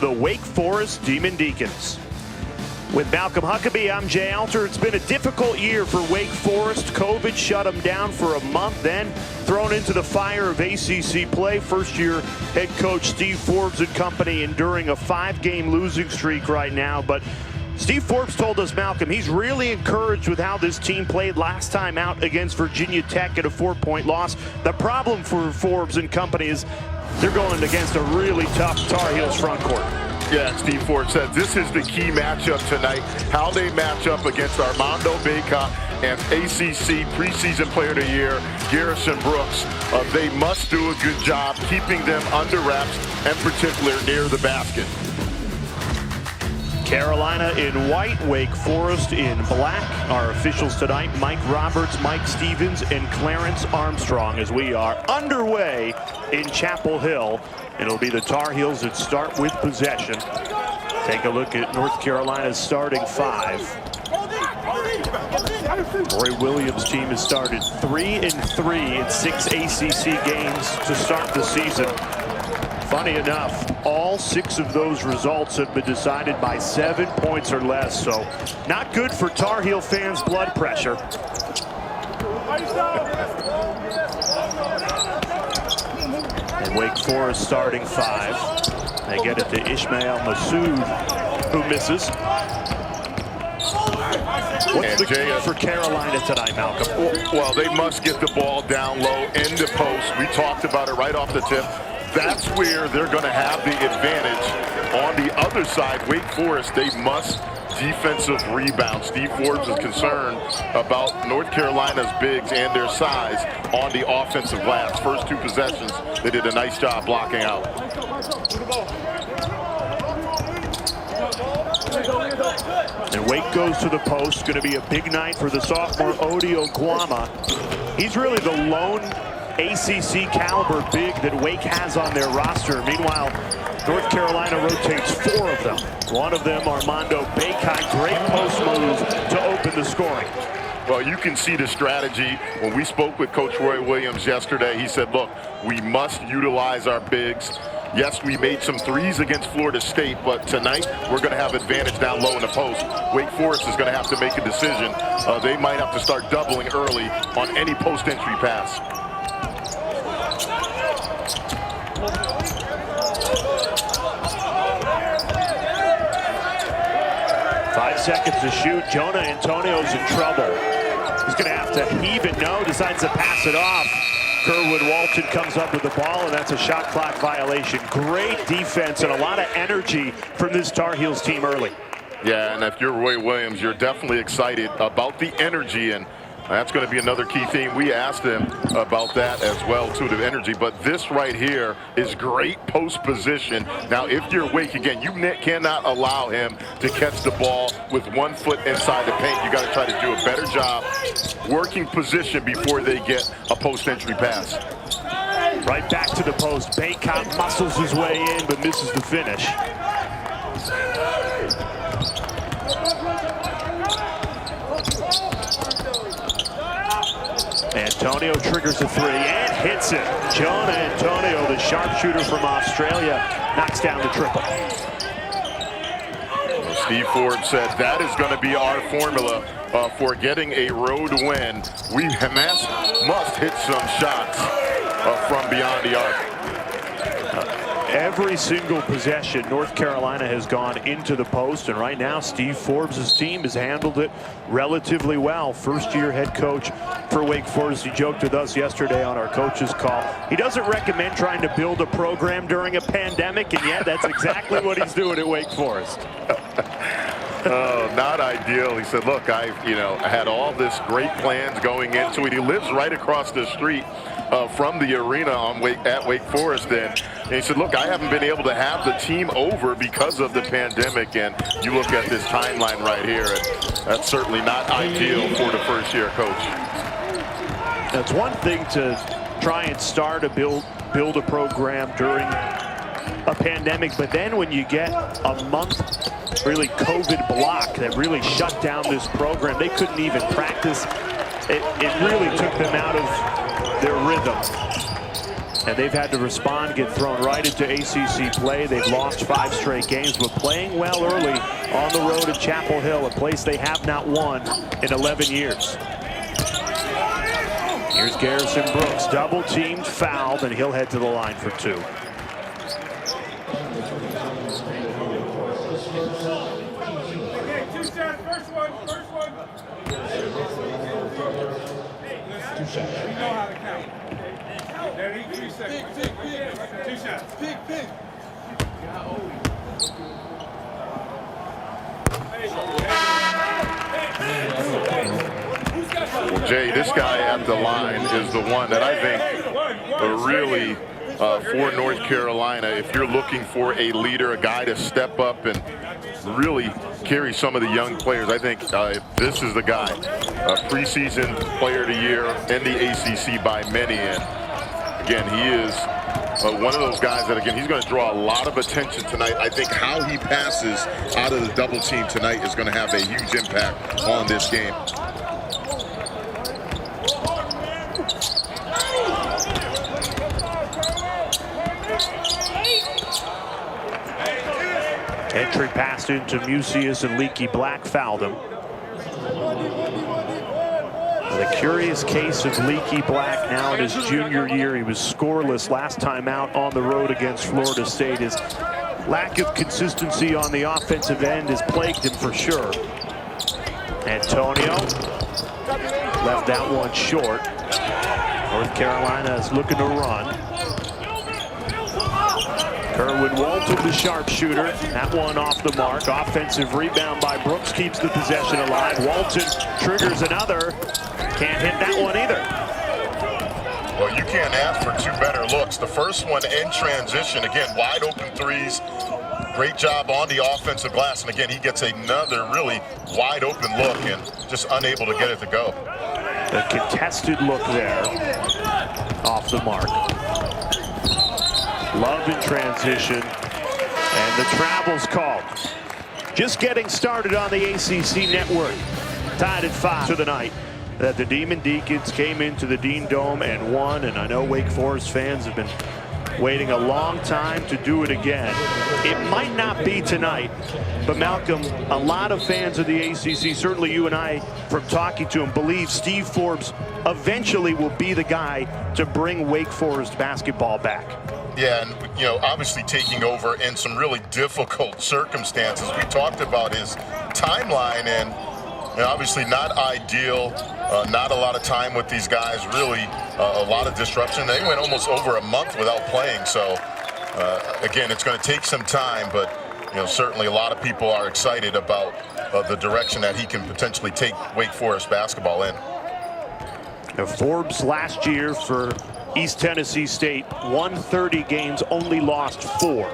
the Wake Forest Demon Deacons. With Malcolm Huckabee, I'm Jay Alter. It's been a difficult year for Wake Forest. COVID shut them down for a month, then thrown into the fire of ACC play. First-year head coach Steve Forbes and company enduring a 5-game losing streak right now. But Steve Forbes told us, Malcolm, he's really encouraged with how this team played last time out against Virginia Tech at a 4-point loss. The problem for Forbes and company is they're going against a really tough Tar Heels front court. Yeah, Steve Forbes said this is the key matchup tonight, how they match up against Armando Bacot and ACC preseason player of the year, Garrison Brooks. They must do a good job keeping them under wraps, and particularly near the basket. Carolina in white, Wake Forest in black. Our officials tonight, Mike Roberts, Mike Stevens, and Clarence Armstrong, as we are underway in Chapel Hill. It'll be the Tar Heels that start with possession. Take a look at North Carolina's starting 5. Roy Williams' team has started 3-3 in 6 ACC games to start the season. Funny enough, all 6 of those results have been decided by 7 points or less, so not good for Tar Heel fans' blood pressure. And Wake Forest starting 5. They get it to Ishmael Massoud, who misses. What's the key for Carolina tonight, Malcolm? Well, they must get the ball down low in the post. We talked about it right off the tip. That's where they're going to have the advantage. On the other side, Wake Forest, they must defensive rebound. Steve Forbes is concerned about North Carolina's bigs and their size on the offensive glass. First 2 possessions, they did a nice job blocking out. And Wake goes to the post. Going to be a big night for the sophomore Odi Okwama. He's really the lone ACC caliber big that Wake has on their roster. Meanwhile, North Carolina rotates 4 of them. One of them, Armando Bacot, great post move to open the scoring. Well, you can see the strategy. When we spoke with Coach Roy Williams yesterday, he said, look, we must utilize our bigs. Yes, we made some threes against Florida State, but tonight we're going to have advantage down low in the post. Wake Forest is going to have to make a decision. They might have to start doubling early on any post-entry pass. 5 seconds to shoot. Jonah Antonio's in trouble. He's going to have to heave it. No, decides to pass it off. Kerwin Walton comes up with the ball, and that's a shot clock violation. Great defense and a lot of energy from this Tar Heels team early. Yeah, and if you're Roy Williams, you're definitely excited about the energy, and that's going to be another key theme. We asked him about that as well, too, the energy. But this right here is great post position. Now, if you're Wake, again, you cannot allow him to catch the ball with 1 foot inside the paint. You got to try to do a better job working position before they get a post-entry pass. Right back to the post. Bacot muscles his way in, but misses the finish. Antonio triggers a 3 and hits it. Jonah Antonio, the sharpshooter from Australia, knocks down the triple. Steve Forbes said that is going to be our formula for getting a road win. We must hit some shots from beyond the arc. Every single possession, North Carolina has gone into the post, and right now Steve Forbes' team has handled it relatively well. First-year head coach for Wake Forest. He joked with us yesterday on our coach's call. He doesn't recommend trying to build a program during a pandemic, and yet that's exactly what he's doing at Wake Forest. Oh, not ideal. He said, look, I had all this great plans going into it. He lives right across the street from the arena at Wake Forest. And he said, look, I haven't been able to have the team over because of the pandemic. And you look at this timeline right here, and that's certainly not ideal for the first-year coach. It's one thing to try and start a build a program during a pandemic, but then when you get a month really COVID block that really shut down this program, they couldn't even practice. It really took them out of their rhythm. and they've had to respond, get thrown right into ACC play. They've lost 5 straight games, but playing well early on the road at Chapel Hill, a place they have not won in 11 years. Here's Garrison Brooks, double teamed, fouled, and he'll head to the line for 2. Well, Jay, this guy at the line is the one that I think really for North Carolina, if you're looking for a leader, a guy to step up and really carry some of the young players, I think this is the guy. Preseason player of the year in the ACC by many. And again, he is one of those guys that, again, he's going to draw a lot of attention tonight. I think how he passes out of the double team tonight is going to have a huge impact on this game. Entry pass into Musius, and Leaky Black fouled him. The curious case of Leaky Black now in his junior year. He was scoreless last time out on the road against Florida State. His lack of consistency on the offensive end has plagued him for sure. Antonio left that one short. North Carolina is looking to run. Kerwin Walton, the sharpshooter. That one off the mark. Offensive rebound by Brooks keeps the possession alive. Walton triggers another. Can't hit that one either. Well, you can't ask for 2 better looks. The first one in transition. Again, wide open threes. Great job on the offensive glass. And again, he gets another really wide open look and just unable to get it to go. The contested look there. Off the mark. Love in transition, and the travel's called. Just getting started on the ACC network. Tied at 5 to the night that the Demon Deacons came into the Dean Dome and won, and I know Wake Forest fans have been waiting a long time to do it again. It might not be tonight, but Malcolm, a lot of fans of the ACC, certainly you and I, from talking to him, believe Steve Forbes eventually will be the guy to bring Wake Forest basketball back. Yeah, and you know, obviously taking over in some really difficult circumstances. We talked about his timeline, and you know, obviously not ideal, not a lot of time with these guys, really a lot of disruption. They went almost over a month without playing, so again, it's going to take some time, but you know, certainly a lot of people are excited about the direction that he can potentially take Wake Forest basketball in. Now, Forbes last year for East Tennessee State, 130 games, only lost 4.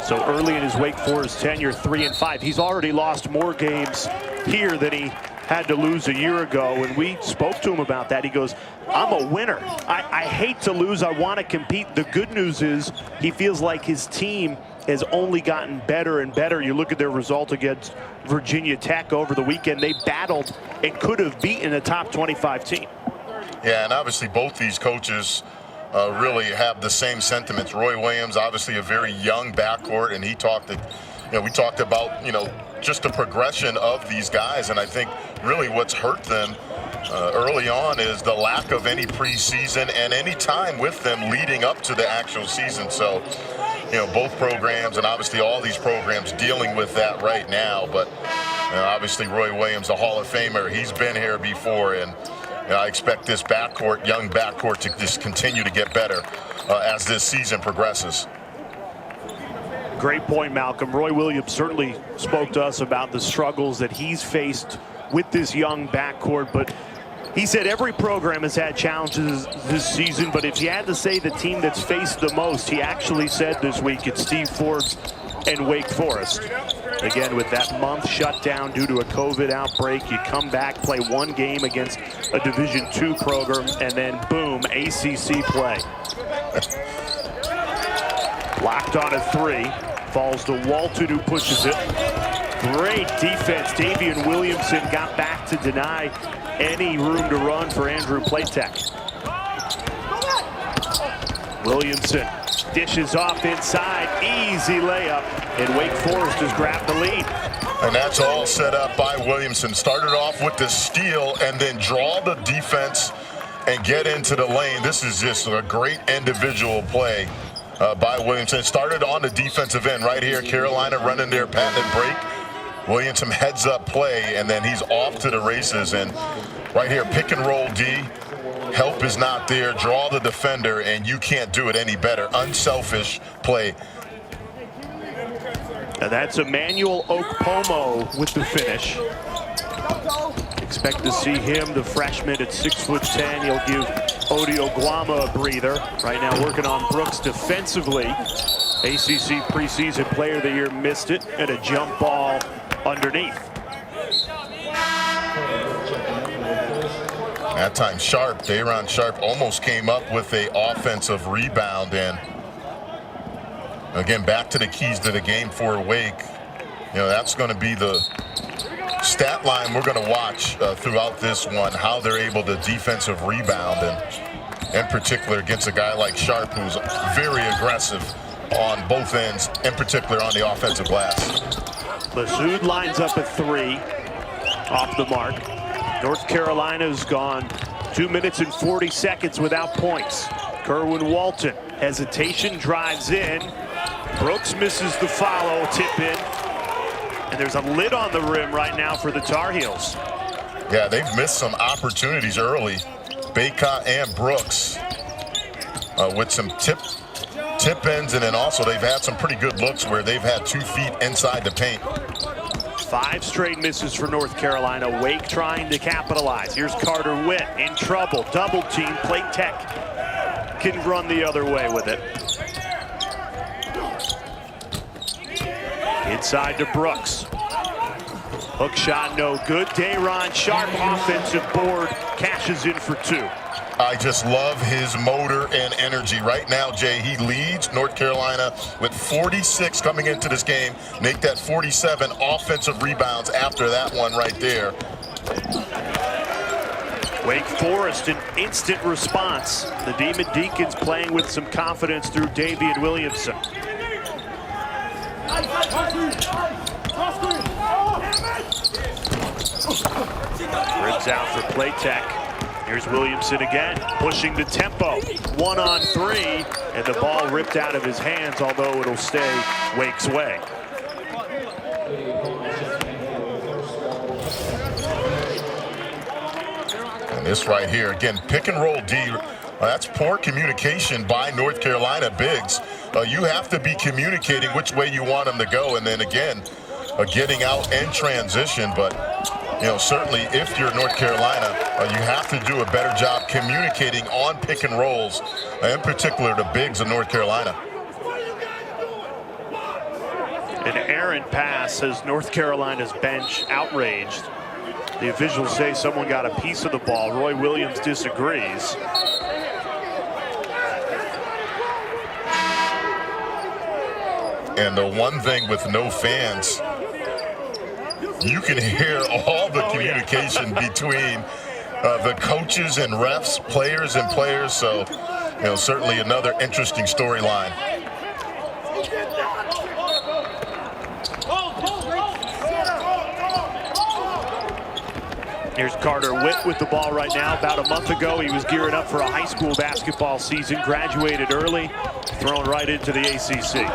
So early in his Wake Forest tenure, 3-5. He's already lost more games here than he had to lose a year ago. When we spoke to him about that, he goes, I'm a winner. I hate to lose. I want to compete. The good news is he feels like his team has only gotten better and better. You look at their result against Virginia Tech over the weekend. They battled and could have beaten a top 25 team. Yeah, and obviously both these coaches really have the same sentiments. Roy Williams, obviously a very young backcourt, and he talked, we talked about, just the progression of these guys, and I think really what's hurt them early on is the lack of any preseason and any time with them leading up to the actual season. So, both programs and obviously all these programs dealing with that right now. But obviously Roy Williams, a Hall of Famer, he's been here before, and I expect this backcourt, young backcourt, to just continue to get better as this season progresses. Great point, Malcolm. Roy Williams certainly spoke to us about the struggles that he's faced with this young backcourt, but he said every program has had challenges this season, but if you had to say the team that's faced the most, he actually said this week it's Steve Forbes and Wake Forest. Again, with that month shut down due to a COVID outbreak, you come back, play one game against a Division II program, and then boom, ACC play. Locked on a 3, falls to Walton, who pushes it. Great defense. Davian Williamson got back to deny any room to run for Andrew Platek. Williamson dishes off inside, easy layup, and Wake Forest has grabbed the lead. And that's all set up by Williamson. Started off with the steal and then draw the defense and get into the lane. This is just a great individual play by Williamson. Started on the defensive end right here. Carolina running their patented break. Williamson heads up play, and then he's off to the races. And right here, pick and roll D. Help is not there. Draw the defender, and you can't do it any better. Unselfish play. And that's Emmanuel Okpomo with the finish. Expect to see him, the freshman at 6'10". He'll give Odio Guama a breather. Right now working on Brooks defensively. ACC preseason player of the year missed it, and a jump ball underneath. That time Sharp, Day'Ron Sharp almost came up with a offensive rebound, and again, back to the keys to the game for Wake. You know, that's going to be the stat line we're going to watch throughout this one, how they're able to defensive rebound, and in particular against a guy like Sharp, who's very aggressive on both ends, in particular on the offensive glass. Lasoud lines up at 3, off the mark. North Carolina's gone 2 minutes and 40 seconds without points. Kerwin Walton, hesitation, drives in. Brooks misses the follow, tip in. And there's a lid on the rim right now for the Tar Heels. Yeah, they've missed some opportunities early. Bacot and Brooks with some tip ends, and then also they've had some pretty good looks where they've had 2 feet inside the paint. 5 straight misses for North Carolina. Wake trying to capitalize. Here's Carter Witt in trouble. Double team. Plate Tech can run the other way with it. Inside to Brooks. Hook shot no good. Day'Ron Sharp offensive board cashes in for 2. I just love his motor and energy. Right now, Jay, he leads North Carolina with 46 coming into this game. Make that 47 offensive rebounds after that one right there. Wake Forest, an instant response. The Demon Deacons playing with some confidence through Davian Williamson. Ribs out for Play Tech. Here's Williamson again, pushing the tempo. 1 on 3, and the ball ripped out of his hands, although it'll stay Wake's way. And this right here, again, pick and roll D. That's poor communication by North Carolina bigs. You have to be communicating which way you want them to go, and then again, getting out in transition. But you know, certainly if you're North Carolina, you have to do a better job communicating on pick and rolls, in particular the bigs of North Carolina. An errant pass has North Carolina's bench outraged. The officials say someone got a piece of the ball. Roy Williams disagrees. And the one thing with no fans, you can hear all the communication between the coaches and refs, players and players. So, you know, certainly another interesting storyline. Here's Carter Witt with the ball right now. About a month ago, he was gearing up for a high school basketball season, graduated early, thrown right into the ACC.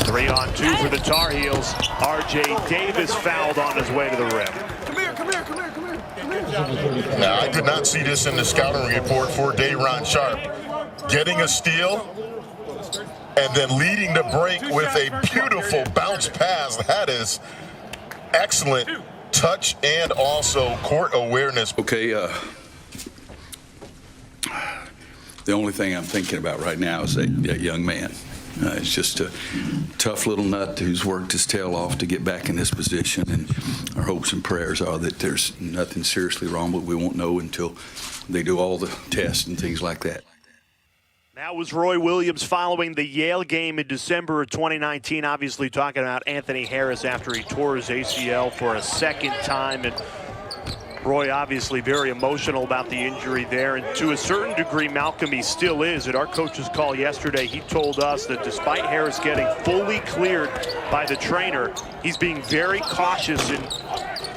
3 on 2 for the Tar Heels. R.J. Davis fouled on his way to the rim. Now, I did not see this in the scouting report for Day'Ron Sharp. Getting a steal and then leading the break with a beautiful bounce pass. That is excellent touch and also court awareness. Okay, the only thing I'm thinking about right now is that young man. It's just a tough little nut who's worked his tail off to get back in this position, and our hopes and prayers are that there's nothing seriously wrong, but we won't know until they do all the tests and things like that. That was Roy Williams following the Yale game in December of 2019, obviously talking about Anthony Harris after he tore his ACL for a second time. And Roy obviously very emotional about the injury there, and to a certain degree, Malcolm, he still is. At our coach's call yesterday, he told us that despite Harris getting fully cleared by the trainer, he's being very cautious in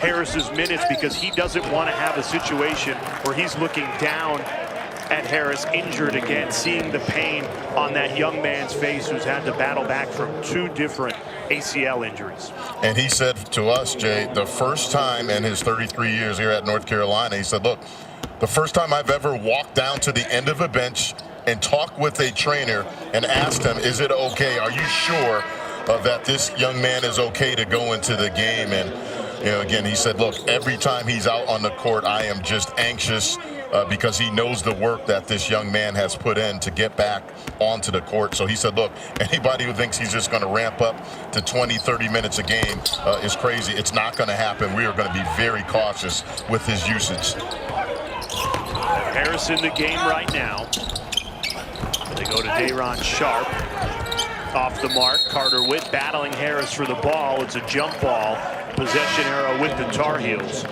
Harris's minutes because he doesn't want to have a situation where he's looking down at Harris injured again, seeing the pain on that young man's face who's had to battle back from 2 different ACL injuries. And he said to us, Jay, the first time in his 33 years here at North Carolina, he said, look, the first time I've ever walked down to the end of a bench and talked with a trainer and asked him, is it okay? Are you sure that this young man is okay to go into the game? And, you know, again, he said, look, every time he's out on the court, I am just anxious because he knows the work that this young man has put in to get back onto the court. So he said, look, anybody who thinks he's just going to ramp up to 20, 30 minutes a game is crazy. It's not going to happen. We are going to be very cautious with his usage. Harris in the game right now. They go to Day'Ron Sharp. Off the mark, Carter Witt battling Harris for the ball. It's a jump ball. Possession arrow with the Tar Heels.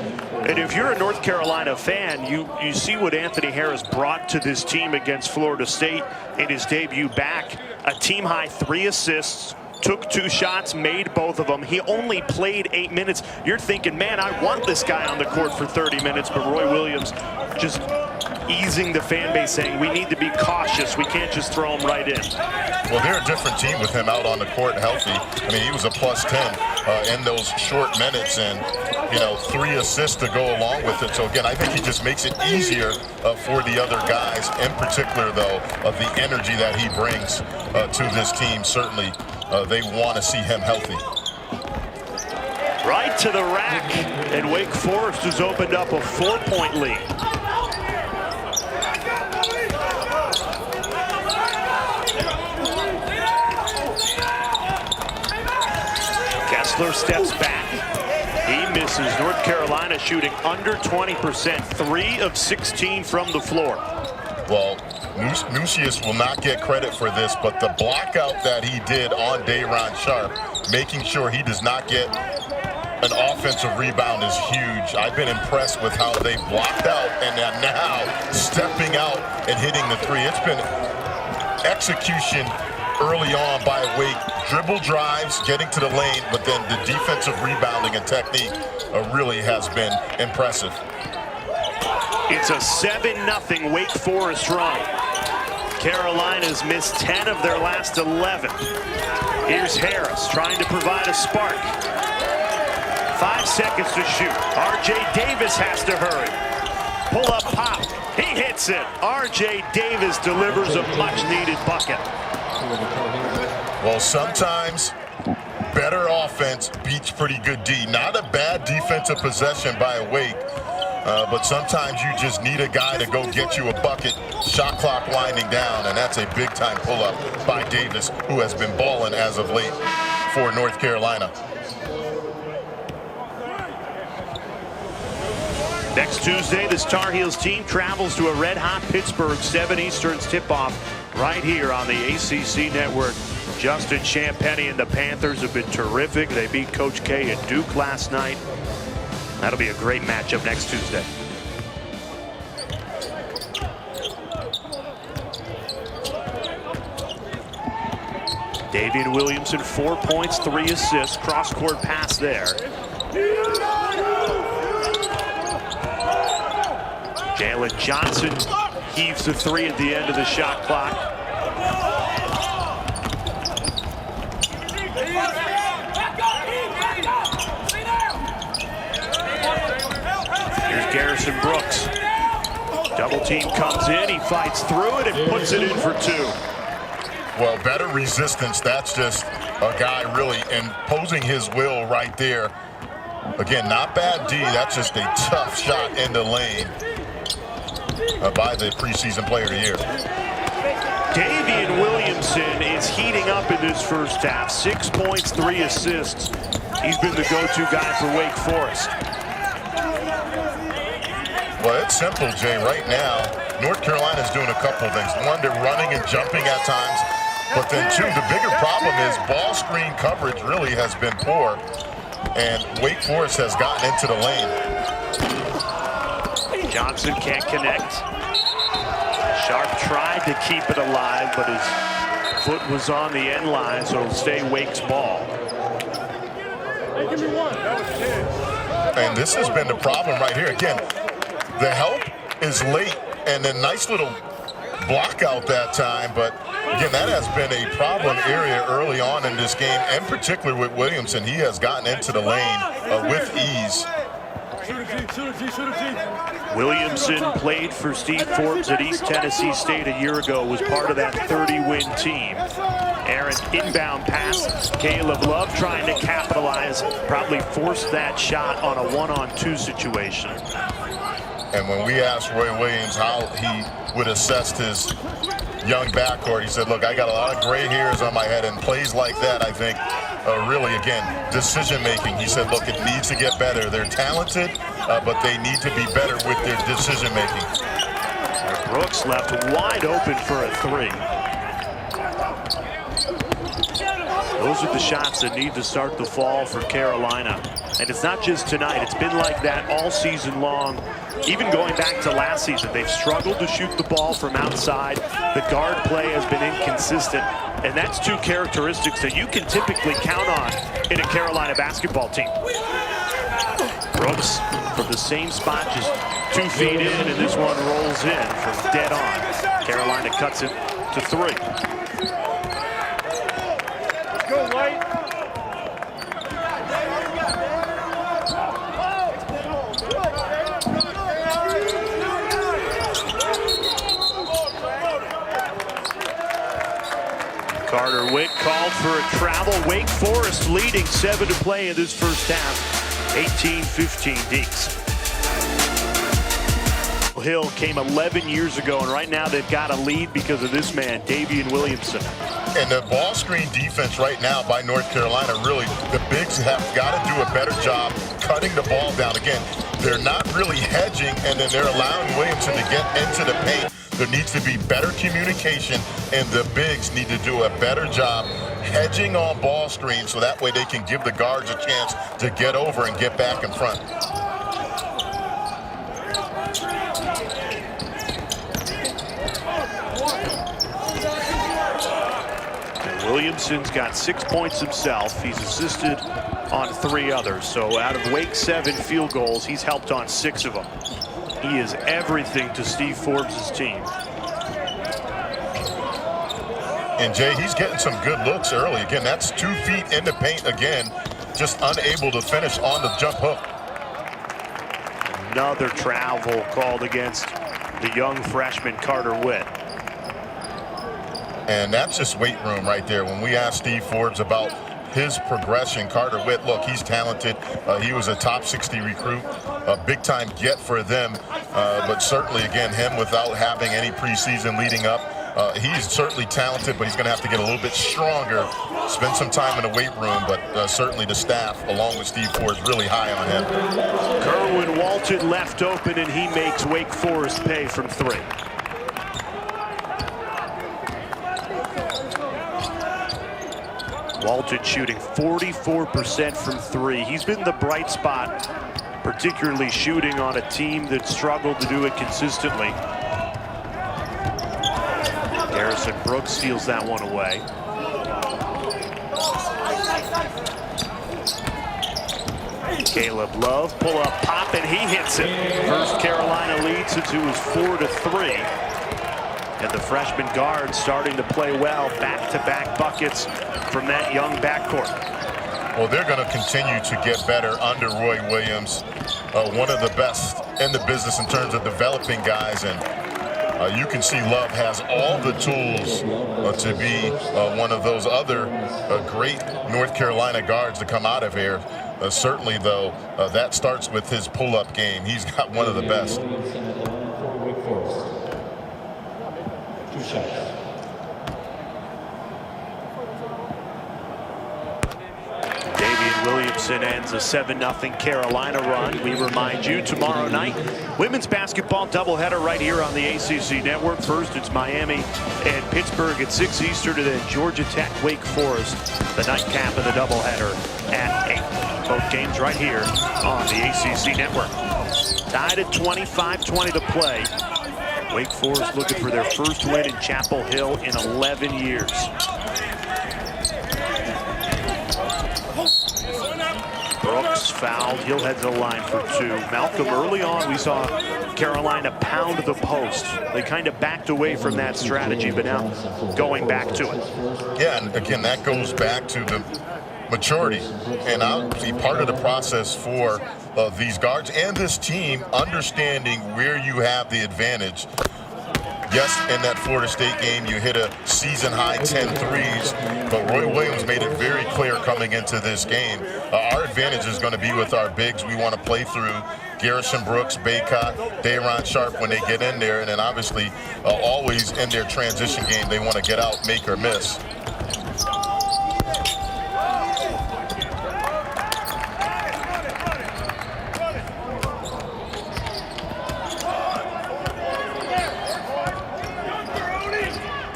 And if you're a North Carolina fan, you see what Anthony Harris brought to this team against Florida State in his debut back. A team-high 3 assists, took 2 shots, made both of them. He only played 8 minutes. You're thinking, man, I want this guy on the court for 30 minutes, but Roy Williams just easing the fan base, saying we need to be cautious. We can't just throw him right in. Well, they're a different team with him out on the court healthy. I mean, he was a plus 10 in those short minutes, and, you know, 3 assists to go along with it. So, again, I think he just makes it easier for the other guys, in particular, though, of the energy that he brings to this team. Certainly, they want to see him healthy. Right to the rack, and Wake Forest has opened up a 4-point lead. Kessler steps back. He misses. North Carolina shooting under 20%, 3 of 16 from the floor. Well, Nucius will not get credit for this, but the blockout that he did on Day'Ron Sharp, making sure he does not get an offensive rebound, is huge. I've been impressed with how they blocked out and are now stepping out and hitting the 3. It's been execution early on by Wake. Dribble drives, getting to the lane, but then the defensive rebounding and technique really has been impressive. It's a 7-0 Wake Forest run. Carolina's missed 10 of their last 11. Here's Harris trying to provide a spark. 5 seconds to shoot. R.J. Davis has to hurry. Pull up pop. He hits it. R.J. Davis delivers a much-needed bucket. Well, sometimes better offense beats pretty good D. Not a bad defensive possession by Wake, but sometimes you just need a guy to go get you a bucket. Shot clock winding down, and that's a big-time pull-up by Davis, who has been balling as of late for North Carolina. Next Tuesday, this Tar Heels team travels to a red-hot Pittsburgh, 7 Eastern's tip-off right here on the ACC Network. Justin Champagnie and the Panthers have been terrific. They beat Coach K at Duke last night. That'll be a great matchup next Tuesday. Davian Williamson, 4 points, 3 assists, cross-court pass there. Jalen Johnson heaves the 3 at the end of the shot clock. Here's Garrison Brooks. Double team comes in, he fights through it and puts it in for 2. Well, better resistance. That's just a guy really imposing his will right there. Again, not bad D. That's just a tough shot in the lane by the preseason player of the year. Davian Williamson is heating up in this first half. 6 points, 3 assists. He's been the go-to guy for Wake Forest. Well, it's simple, Jay. Right now, North Carolina's doing a couple of things. One, they're running and jumping at times. But then, 2, the bigger problem is ball screen coverage really has been poor. And Wake Forest has gotten into the lane. Johnson can't connect. Sharp tried to keep it alive, but his foot was on the end line, so it'll stay Wake's ball. And this has been the problem right here. Again, the help is late, and then nice little block out that time, but again, that has been a problem area early on in this game, and particularly with Williamson. He has gotten into the lane with ease. Williamson played for Steve Forbes at East Tennessee State a year ago, was part of that 30-win team. Aaron inbound pass, Caleb Love trying to capitalize, probably forced that shot on a 1-on-2 situation. And when we asked Roy Williams how he would assess his young backcourt, he said, look, I got a lot of gray hairs on my head, and plays like that, I think, really, again, decision-making. He said, look, it needs to get better. They're talented, but they need to be better with their decision-making. Brooks left wide open for a 3. Those are the shots that need to start the fall for Carolina. And it's not just tonight. It's been like that all season long. Even going back to last season, they've struggled to shoot the ball from outside. The guard play has been inconsistent. And that's two characteristics that you can typically count on in a Carolina basketball team. Brooks from the same spot, just 2 feet in, and this one rolls in from dead on. Carolina cuts it to 3. Go, White. Carter Witt called for a travel. Wake Forest leading 7 to play in this first half. 18-15 Deacs. Hill came 11 years ago, and right now they've got a lead because of this man, Davian Williamson. And the ball screen defense right now by North Carolina, really, the bigs have got to do a better job cutting the ball down. Again, they're not really hedging, and then they're allowing Williamson to get into the paint. There needs to be better communication, and the bigs need to do a better job hedging on ball screens so that way they can give the guards a chance to get over and get back in front. Williamson's got 6 points himself. He's assisted on 3 others. So out of Wake's 7 field goals, he's helped on 6 of them. He is everything to Steve Forbes' team. And Jay, he's getting some good looks early. Again, that's 2 feet in the paint again, just unable to finish on the jump hook. Another travel called against the young freshman Carter Witt. And that's just weight room right there. When we asked Steve Forbes about his progression, Carter Witt, look, he's talented. He was a top 60 recruit, a big-time get for them. But certainly, again, him without having any preseason leading up, he's certainly talented, but he's going to have to get a little bit stronger, spend some time in the weight room, but certainly the staff, along with Steve Forbes, really high on him. Kerwin Walton left open, and he makes Wake Forest pay from 3. Walton shooting 44% from 3. He's been the bright spot, particularly shooting on a team that struggled to do it consistently. Harrison Brooks steals that one away. Caleb Love, pull up, pop, and he hits it. First Carolina leads it to his 4-3. And the freshman guard starting to play well, back-to-back buckets from that young backcourt. Well, they're going to continue to get better under Roy Williams, one of the best in the business in terms of developing guys. And you can see Love has all the tools to be one of those other great North Carolina guards to come out of here. Certainly, though, that starts with his pull-up game. He's got one of the best. Davian Williamson ends a 7-0 Carolina run. We remind you, tomorrow night, women's basketball doubleheader right here on the ACC Network. First, it's Miami and Pittsburgh at 6 Eastern, and then Georgia Tech, Wake Forest, the nightcap of the doubleheader at 8. Both games right here on the ACC Network. Tied at 25-20 to play. Wake Forest looking for their first win in Chapel Hill in 11 years. Brooks fouled. He'll head to the line for 2. Malcolm, early on we saw Carolina pound the post. They kind of backed away from that strategy, but now going back to it. Yeah, and again, that goes back to the maturity and obviously part of the process for these guards and this team understanding where you have the advantage. Yes, in that Florida State game, you hit a season-high 10 threes, but Roy Williams made it very clear coming into this game. Our advantage is going to be with our bigs. We want to play through Garrison Brooks, Bacot, Day'Ron Sharpe when they get in there, and then obviously always in their transition game, they want to get out, make or miss.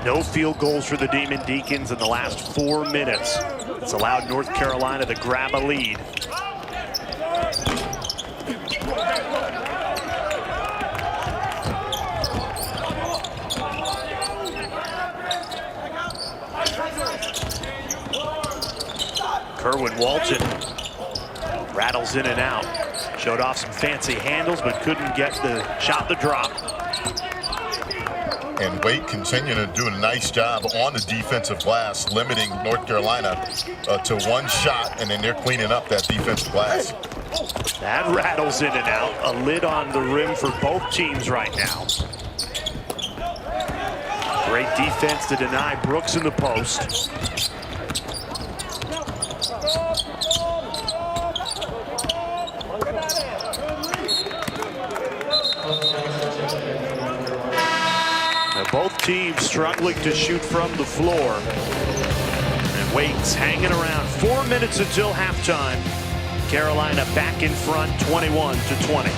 No field goals for the Demon Deacons in the last 4 minutes. It's allowed North Carolina to grab a lead. Kerwin Walton rattles in and out. Showed off some fancy handles, but couldn't get the shot to drop. And Wake continuing to do a nice job on the defensive glass, limiting North Carolina to 1 shot, and then they're cleaning up that defensive glass. That rattles in and out. A lid on the rim for both teams right now. Great defense to deny Brooks in the post. Both teams struggling to shoot from the floor. And Wake's hanging around. 4 minutes until halftime. Carolina back in front, 21-20.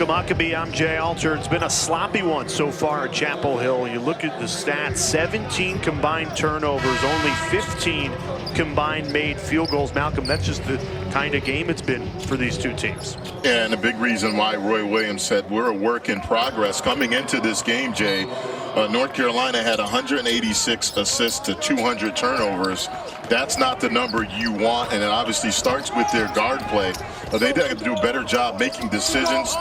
Huckabee, I'm Jay Alter. It's been a sloppy one so far at Chapel Hill. You look at the stats, 17 combined turnovers, only 15 combined made field goals. Malcolm, that's just the kind of game it's been for these two teams. And a big reason why Roy Williams said we're a work in progress. Coming into this game, Jay, North Carolina had 186 assists to 200 turnovers. That's not the number you want, and it obviously starts with their guard play. They have to do a better job making decisions,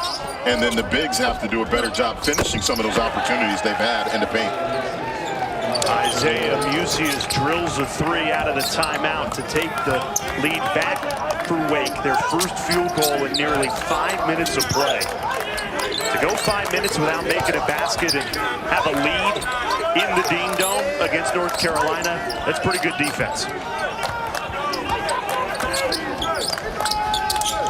and then the bigs have to do a better job finishing some of those opportunities they've had in the paint. Isaiah Musius drills a 3 out of the timeout to take the lead back for Wake. Their first field goal in nearly 5 minutes of play. To go 5 minutes without making a basket and have a lead in the Dean Dome against North Carolina, that's pretty good defense.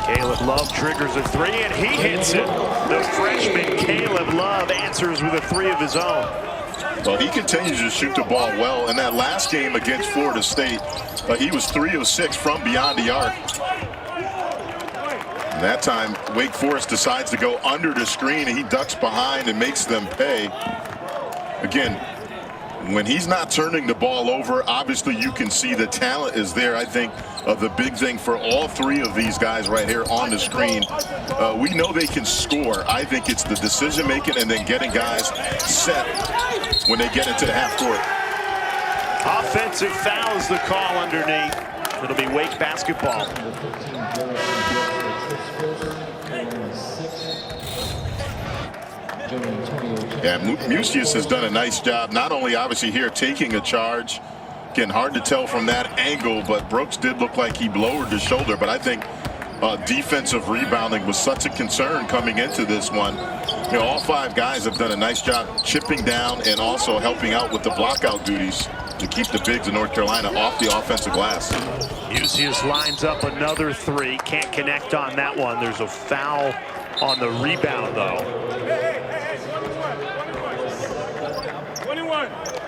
Caleb Love triggers a 3, and he hits it. The freshman Caleb Love answers with a 3 of his own. Well, he continues to shoot the ball well. In that last game against Florida State, he was 3 of 6 from beyond the arc. And that time, Wake Forest decides to go under the screen, and he ducks behind and makes them pay. Again, when he's not turning the ball over, obviously you can see the talent is there. I think the big thing for all 3 of these guys right here on the screen, we know they can score. I think it's the decision making and then getting guys set when they get into the half court. Offensive foul is the call underneath. It'll be Wake basketball. Yeah, Musius has done a nice job, not only obviously here taking a charge. Again, hard to tell from that angle, but Brooks did look like he lowered his shoulder. But I think defensive rebounding was such a concern coming into this one. You know, all 5 guys have done a nice job chipping down and also helping out with the blockout duties to keep the bigs of North Carolina off the offensive glass. Musius lines up another 3. Can't connect on that one. There's a foul on the rebound, though.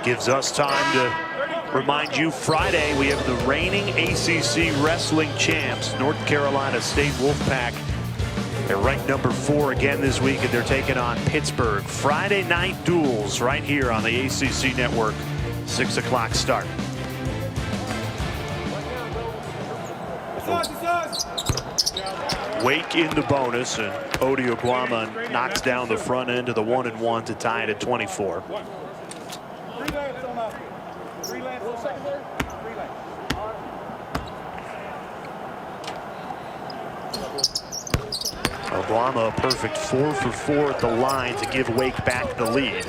Gives us time to remind you, Friday we have the reigning ACC wrestling champs, North Carolina State Wolfpack. They're ranked number 4 again this week, and they're taking on Pittsburgh. Friday night duels right here on the ACC Network, 6 o'clock start. Wake in the bonus, and Oguama knocks down the front end of the 1-1 to tie it at 24. Oguama a perfect 4 for 4 at the line to give Wake back the lead.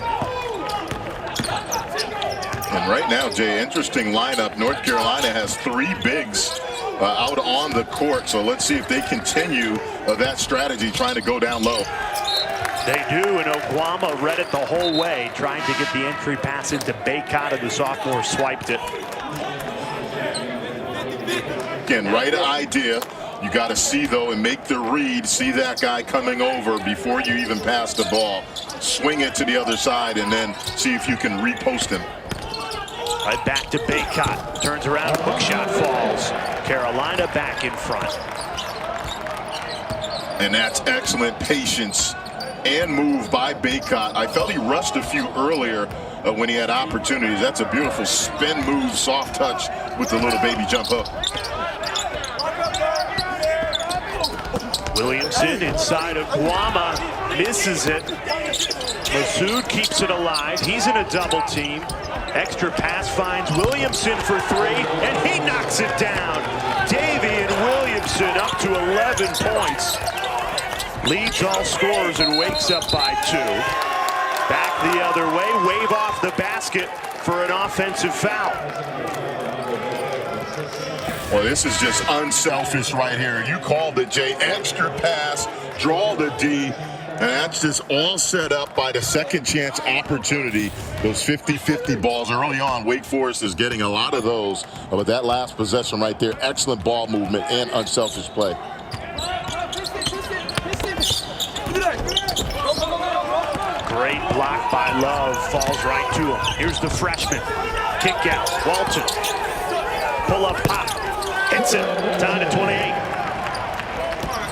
And right now, Jay, interesting lineup. North Carolina has 3 bigs out on the court. So let's see if they continue that strategy, trying to go down low. They do, and Oguama read it the whole way, trying to get the entry pass into Bacot, and the sophomore swiped it. Again, right idea. You got to see, though, and make the read. See that guy coming over before you even pass the ball. Swing it to the other side, and then see if you can repost him. Right back to Bacot. Turns around, hook shot falls. Carolina back in front. And that's excellent patience and move by Bacot. I felt he rushed a few earlier when he had opportunities. That's a beautiful spin move, soft touch with the little baby jump hook. Williamson inside of Guama, misses it. Masood keeps it alive. He's in a double team. Extra pass finds Williamson for 3, and he knocks it down. Davian Williamson up to 11 points. Leads all scorers and Wake's up by 2. Back the other way, wave off the basket for an offensive foul. Well, this is just unselfish right here. You called it, Jay. Extra pass, draw the D, and that's just all set up by the second chance opportunity. Those 50-50 balls early on. Wake Forest is getting a lot of those. But that last possession right there, excellent ball movement and unselfish play. Great block by Love, falls right to him. Here's the freshman. Kick out, Walton. Pull up pop, hits it, down to 28.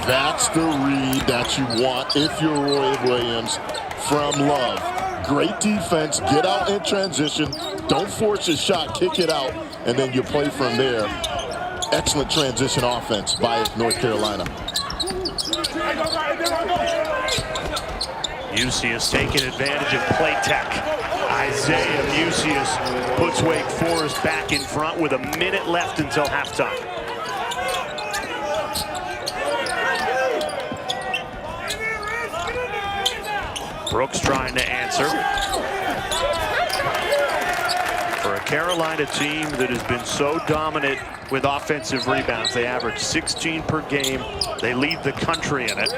That's the read that you want if you're Roy Williams from Love. Great defense, get out in transition, don't force a shot, kick it out, and then you play from there. Excellent transition offense by North Carolina. Mucius taking advantage of play tech. Isaiah Mucius puts Wake Forest back in front with a minute left until halftime. Brooks trying to answer. For a Carolina team that has been so dominant with offensive rebounds, they average 16 per game. They lead the country in it.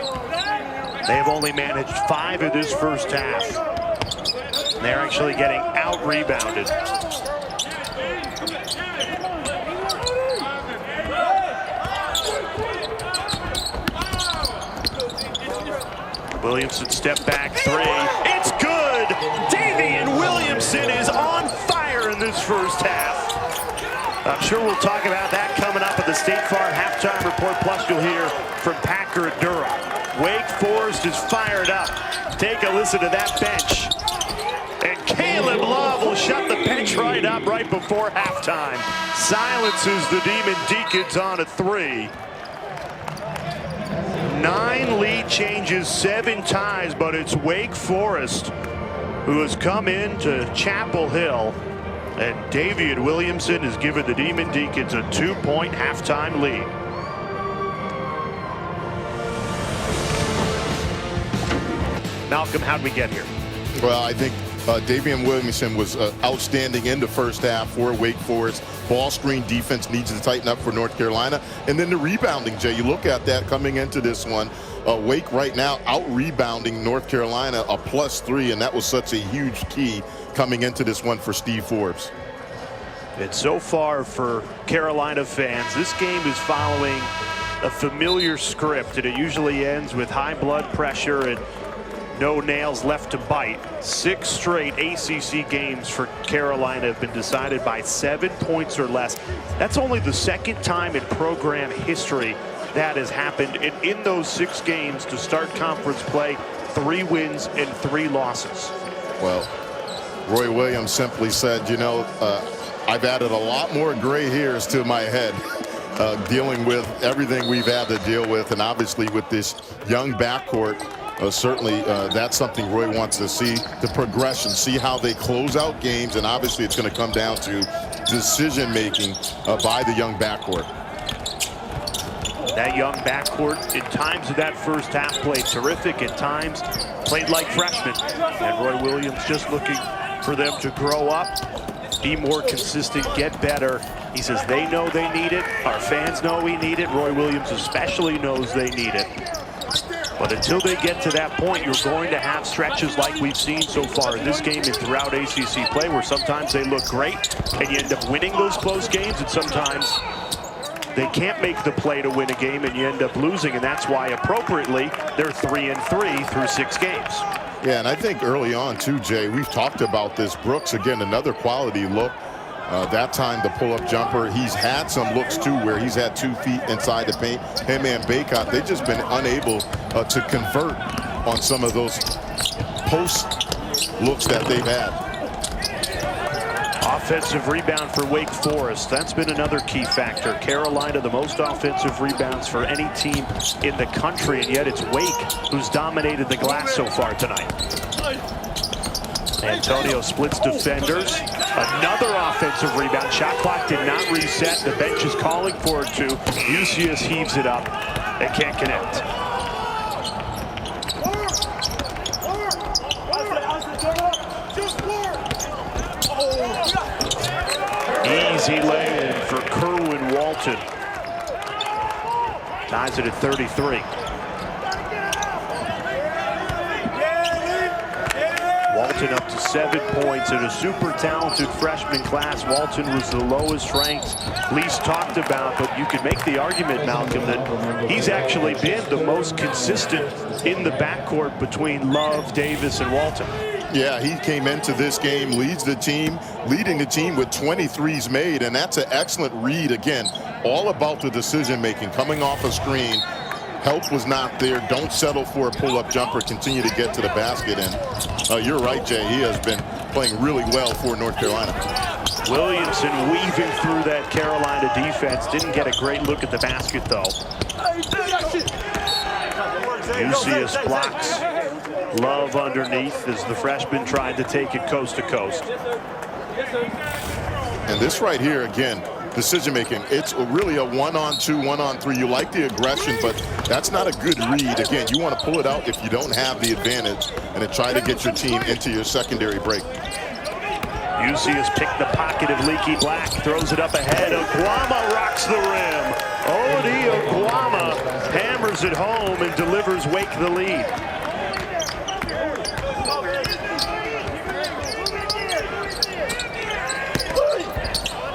They have only managed 5 in this first half. They're actually getting out-rebounded. Williamson step back 3. It's good! Davian Williamson is on fire in this first half. I'm sure we'll talk about that coming up at the State Farm Halftime Report. Plus, you'll hear from Packer at Durham. Wake Forest is fired up. Take a listen to that bench. And Caleb Love will shut the bench right up right before halftime. Silences the Demon Deacons on a 3. 9 lead changes, 7 ties, but it's Wake Forest who has come into Chapel Hill. And Davian Williamson has given the Demon Deacons a 2-point halftime lead. Malcolm, how'd we get here? Well, I think Davian Williamson was outstanding in the first half for Wake Forest. Ball screen defense needs to tighten up for North Carolina. And then the rebounding, Jay, you look at that coming into this one. Wake right now out-rebounding North Carolina a +3, and that was such a huge key coming into this one for Steve Forbes. And so far for Carolina fans, this game is following a familiar script, and it usually ends with high blood pressure and no nails left to bite. 6 straight ACC games for Carolina have been decided by 7 points or less. That's only the 2nd time in program history that has happened. And in those 6 games to start conference play, 3 wins and 3 losses. Well, Roy Williams simply said, you know, I've added a lot more gray hairs to my head dealing with everything we've had to deal with, and obviously with this young backcourt, certainly that's something Roy wants to see, the progression, see how they close out games, and obviously it's going to come down to decision-making by the young backcourt. That young backcourt, in times of that first half, played terrific. At times, played like freshmen. And Roy Williams just looking for them to grow up, be more consistent, get better. He says they know they need it. Our fans know we need it. Roy Williams especially knows they need it. But until they get to that point, you're going to have stretches like we've seen so far in this game and throughout ACC play, where sometimes they look great and you end up winning those close games, and sometimes they can't make the play to win a game and you end up losing, and that's why appropriately they're 3-3 through 6 games. Yeah, and I think early on too, Jay, we've talked about this. Brooks, again, another quality look. That time the pull-up jumper, he's had some looks too where he's had 2 feet inside the paint. Him and Bacot, they've just been unable to convert on some of those post looks that they've had. Offensive rebound for Wake Forest. That's been another key factor. Carolina, the most offensive rebounds for any team in the country, and yet it's Wake who's dominated the glass so far tonight. Antonio splits defenders. Another offensive rebound. Shot clock did not reset. The bench is calling for it to. UCS heaves it up. They can't connect. Easy lay-in for Kerwin Walton. Ties it at 33. Walton up to 7 points in a super talented freshman class. Walton was the lowest ranked, least talked about, but you could make the argument, Malcolm, that he's actually been the most consistent in the backcourt between Love, Davis, and Walton. Yeah, he came into this game, leading the team with 23s made, and that's an excellent read. Again, all about the decision-making, coming off a screen. Help was not there. Don't settle for a pull-up jumper. Continue to get to the basket. And you're right, Jay. He has been playing really well for North Carolina. Williamson weaving through that Carolina defense. Didn't get a great look at the basket, though. UCS blocks Love underneath as the freshman tried to take it coast to coast. And this right here, again, decision-making. It's really a 1-on-2, 1-on-3. You like the aggression, but that's not a good read. Again, you want to pull it out if you don't have the advantage and then try to get your team into your secondary break. UCS picked the pocket of Leaky Black, throws it up ahead. Aguama rocks the rim. Odi Aguama hammers it home and delivers Wake the lead.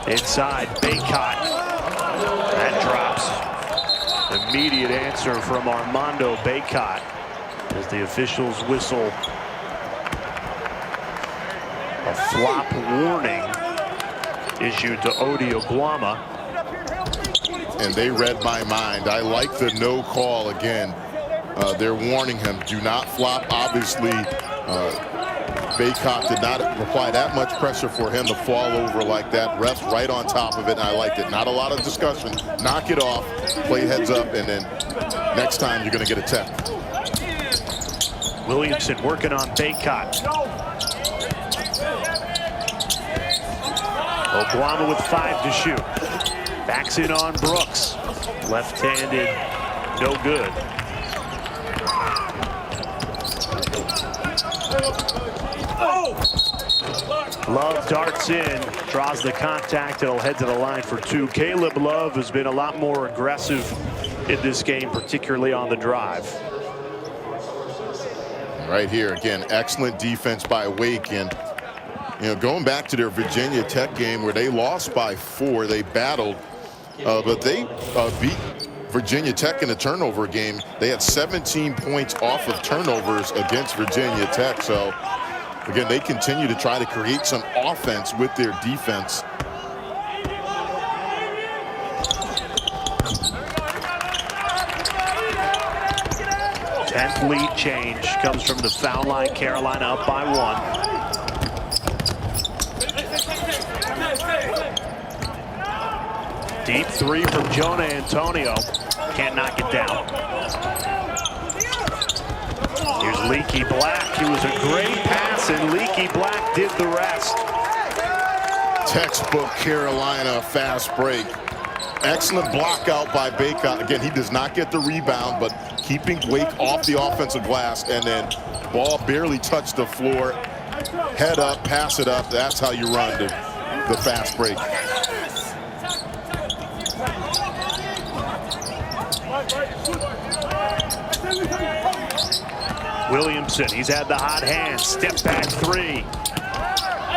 Inside, Bacot. That drops. Immediate answer from Armando Bacot as the officials whistle a flop warning issued to Odi Aguama. And they read my mind. I like the no call again. They're warning him, do not flop. Obviously, Bacot did not apply that much pressure for him to fall over like that. Refs right on top of it, and I liked it. Not a lot of discussion. Knock it off, play heads up, and then next time you're going to get a tech. Williamson working on Bacot. Aguama with 5 to shoot. Backs in on Brooks. Left-handed, no good. Love darts in, draws the contact, it'll head to the line for 2. Caleb Love has been a lot more aggressive in this game, particularly on the drive. Right here, again, excellent defense by Wake. And, you know, going back to their Virginia Tech game where they lost by 4, they battled, but they beat Virginia Tech in a turnover game. They had 17 points off of turnovers against Virginia Tech. So, again, they continue to try to create some offense with their defense. Tenth lead change comes from the foul line. Carolina up by 1. Deep three from Jonah Antonio. Can't knock it down. Here's Leaky Black. It was a great pass, and Leaky Black did the rest. Textbook Carolina fast break. Excellent block out by Bacot. Again, he does not get the rebound, but keeping Wake off the offensive glass, and then ball barely touched the floor. Head up, pass it up. That's how you run the fast break. Williamson, he's had the hot hand. Step back three.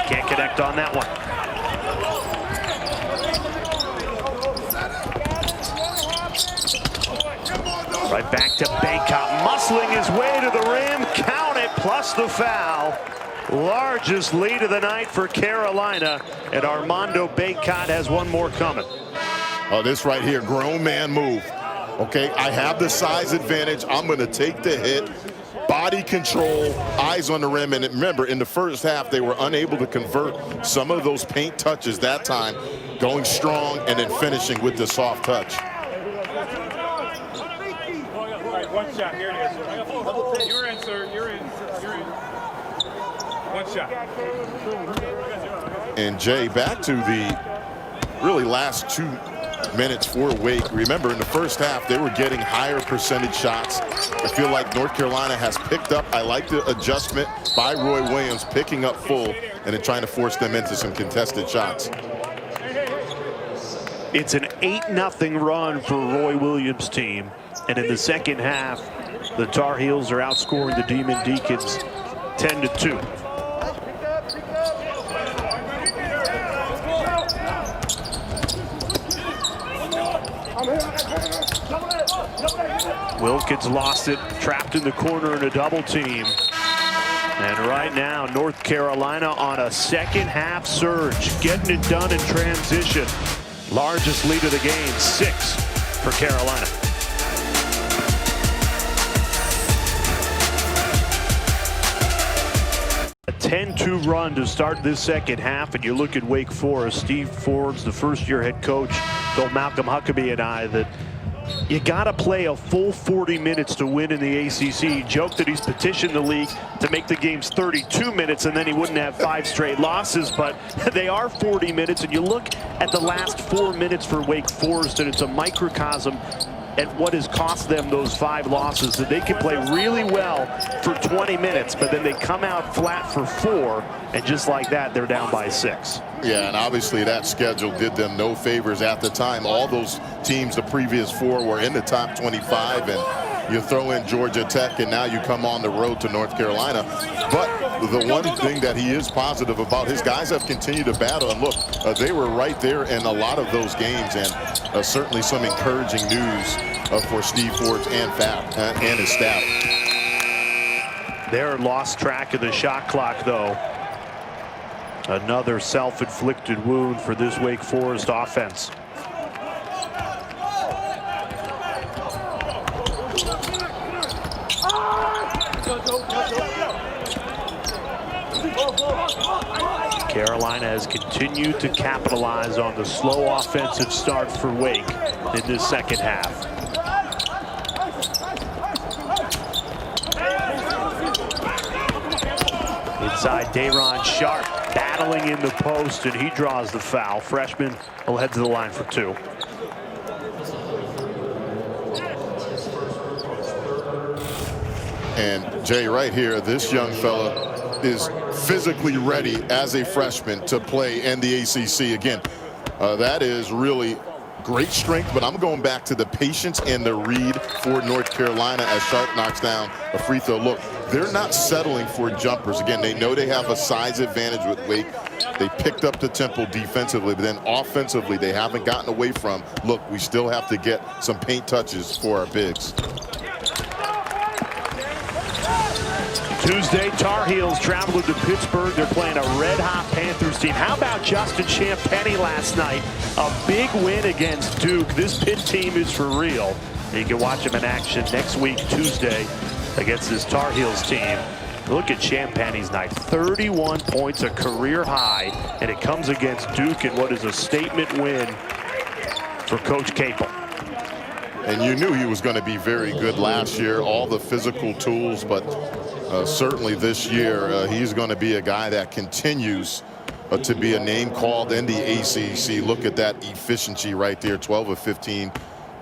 Can't connect on that one. Right back to Bacot, muscling his way to the rim. Count it, plus the foul. Largest lead of the night for Carolina, and Armando Bacot has one more coming. Oh, this right here, grown man move. Okay, I have the size advantage. I'm going to take the hit. Body control, eyes on the rim. And remember, in the first half, they were unable to convert some of those paint touches that time, going strong and then finishing with the soft touch. One shot, here it is. You're in, sir, you're in. One shot. And Jay, back to the really last 2 minutes for Wake. Remember, in the first half, they were getting higher percentage shots. I feel like North Carolina has picked up. I like the adjustment by Roy Williams, picking up full and then trying to force them into some contested shots. It's an 8-0 run for Roy Williams' team. And in the second half, the Tar Heels are outscoring the Demon Deacons 10-2. Wilkins lost it, trapped in the corner in a double team. And right now, North Carolina on a second half surge, getting it done in transition. Largest lead of the game, 6 for Carolina. A 10-2 run to start this second half, and you look at Wake Forest. Steve Forbes, the first-year head coach, told Malcolm Huckabee and I that you got to play a full 40 minutes to win in the ACC. He joked that he's petitioned the league to make the games 32 minutes, and then he wouldn't have 5 straight losses, but they are 40 minutes, and you look at the last 4 minutes for Wake Forest, and it's a microcosm at what has cost them those 5 losses, that they can play really well for 20 minutes, but then they come out flat for 4, and just like that, they're down by 6. Yeah, and obviously that schedule did them no favors at the time. All those teams, the previous 4, were in the top 25, and you throw in Georgia Tech, and now you come on the road to North Carolina. But the one thing that he is positive about, his guys have continued to battle, and look, they were right there in a lot of those games, and certainly some encouraging news for Steve Forbes and his staff. They're lost track of the shot clock, though. Another self-inflicted wound for this Wake Forest offense. Carolina has continued to capitalize on the slow offensive start for Wake in this second half. Inside, Day'Ron Sharp battling in the post, and he draws the foul. Freshman will head to the line for 2. And Jay, right here, this young fella is physically ready as a freshman to play in the ACC. Again, that is really great strength, but I'm going back to the patience and the read for North Carolina as Sharp knocks down a free throw. Look, they're not settling for jumpers. Again, they know they have a size advantage with Wake. They picked up the tempo defensively, but then offensively, they haven't gotten away from, look, we still have to get some paint touches for our bigs. Tuesday, Tar Heels traveling to Pittsburgh. They're playing a red-hot Panthers team. How about Justin Champagnie last night? A big win against Duke. This Pitt team is for real. You can watch him in action next week, Tuesday, against this Tar Heels team. Look at Champagnie's night. 31 points, a career high, and it comes against Duke in what is a statement win for Coach Capel. And you knew he was going to be very good last year, all the physical tools, but certainly this year he's going to be a guy that continues to be a name called in the ACC. Look at that efficiency right there, 12 of 15,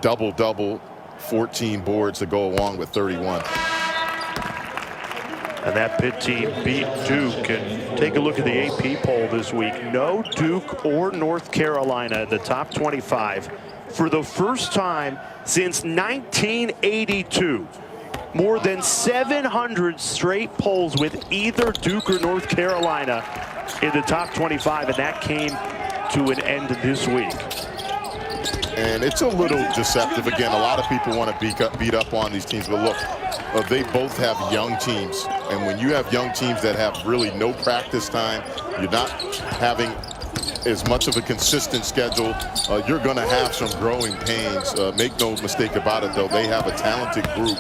double-double, 14 boards to go along with 31. And that Pitt team beat Duke. And take a look at the AP poll this week. No Duke or North Carolina in the top 25 for the first time since 1982. More than 700 straight polls with either Duke or North Carolina in the top 25, and that came to an end this week. And it's a little deceptive. Again, a lot of people want to beat up on these teams, but look, they both have young teams. And when you have young teams that have really no practice time, you're not having as much of a consistent schedule, you're going to have some growing pains. Make no mistake about it, though, they have a talented group.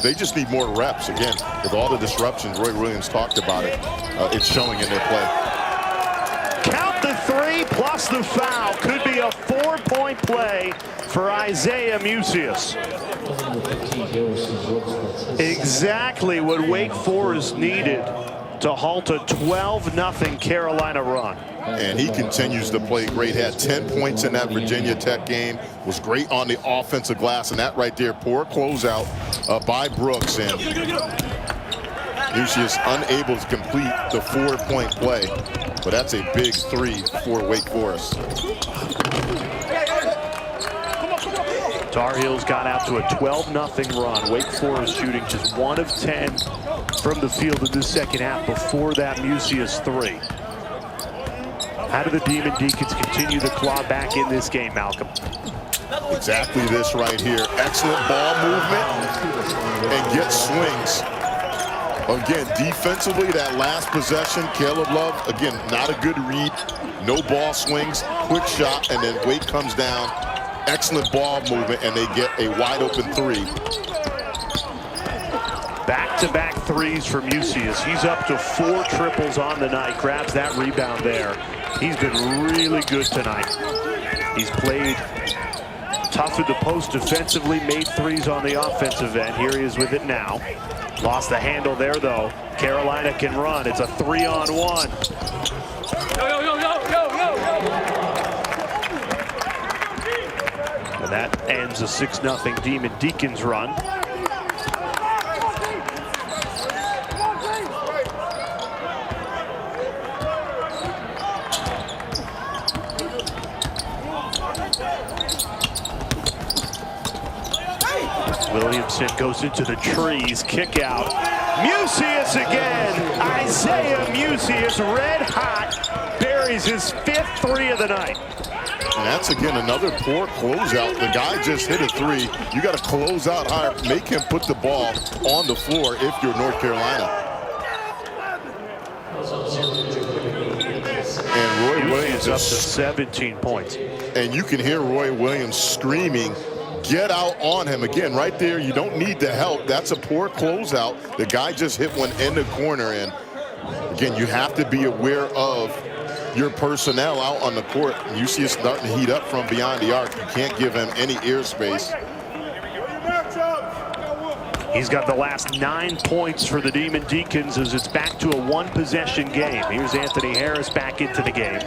They just need more reps. Again, with all the disruptions, Roy Williams talked about it, it's showing in their play. Count the three plus the foul. Could be a 4-point play for Isaiah Musius. Exactly what Wake Forest needed to halt a 12-0 Carolina run. And he continues to play great. Had 10 points in that Virginia Tech game. Was great on the offensive glass. And that right there, poor closeout by Brooks. And Musius unable to complete the 4-point play. But that's a big three for Wake Forest. Tar Heels got out to a 12-0 run. Wake Forest shooting just 1 of 10 from the field in the second half before that Musius three. How do the Demon Deacons continue to claw back in this game, Malcolm? Exactly this right here. Excellent ball movement and get swings. Again, defensively, that last possession, Caleb Love, again, not a good read. No ball swings, quick shot, and then Wake comes down. Excellent ball movement, and they get a wide-open three. Back-to-back threes for Musius. He's up to 4 triples on the night. Grabs that rebound there. He's been really good tonight. He's played tough in the post defensively, made threes on the offensive end. Here he is with it now. Lost the handle there, though. Carolina can run. It's a 3-on-1. And that ends a 6-0 Demon Deacons run. Williamson goes into the trees, kick out. Musius again. Isaiah Musius, red hot, buries his 5th three of the night. And that's, again, another poor closeout. The guy just hit a three. You got to close out higher, make him put the ball on the floor if you're North Carolina. And Roy Williams up to 17 points. And you can hear Roy Williams screaming, get out on him. Again, right there, you don't need the help. That's a poor closeout. The guy just hit one in the corner. And again, you have to be aware of your personnel out on the court. You see it starting to heat up from beyond the arc. You can't give him any airspace. He's got the last 9 points for the Demon Deacons as it's back to a 1-possession game. Here's Anthony Harris back into the game.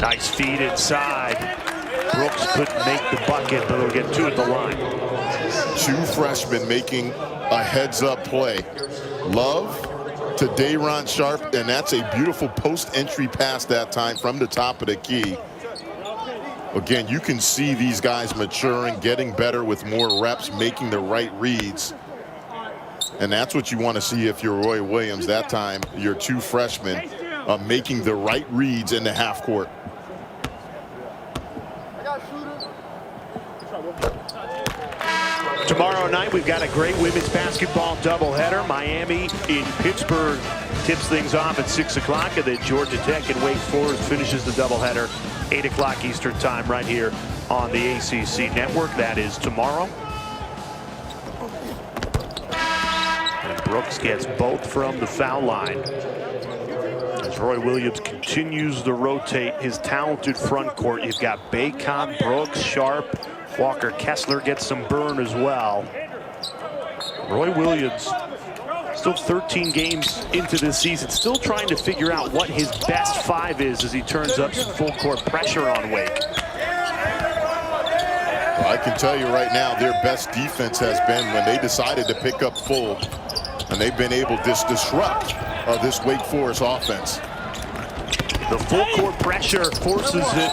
Nice feed inside. Brooks couldn't make the bucket, but he'll get 2 at the line. 2 freshmen making a heads-up play. Love to Day'Ron Sharp, and that's a beautiful post-entry pass that time from the top of the key. Again, you can see these guys maturing, getting better with more reps, making the right reads. And that's what you want to see if you're Roy Williams. That time, your 2 freshmen making the right reads in the half court. Tomorrow night, we've got a great women's basketball doubleheader. Miami in Pittsburgh tips things off at 6 o'clock, and then Georgia Tech and Wake Forest finishes the doubleheader 8 o'clock Eastern time right here on the ACC network. That is tomorrow. And Brooks gets both from the foul line. As Roy Williams continues to rotate his talented front court. You've got Bacot, Brooks, Sharp, Walker Kessler gets some burn as well. Roy Williams, still 13 games into this season, still trying to figure out what his best five is as he turns up some full court pressure on Wake. Well, I can tell you right now, their best defense has been when they decided to pick up full, and they've been able to disrupt this Wake Forest offense. The full court pressure forces it.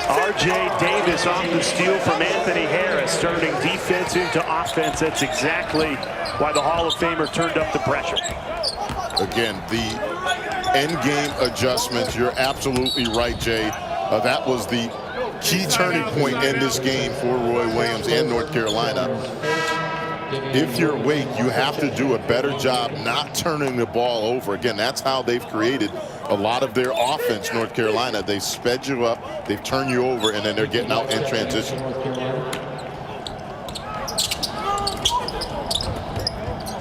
R.J. Davis off the steal from Anthony Harris, turning defense into offense. That's exactly why the Hall of Famer turned up the pressure. Again, the end game adjustments, you're absolutely right, Jay. That was the key turning point in this game for Roy Williams and North Carolina. If you're Wake, you have to do a better job not turning the ball over. Again, that's how they've created a lot of their offense, North Carolina. They sped you up, they've turned you over, and then they're getting out in transition.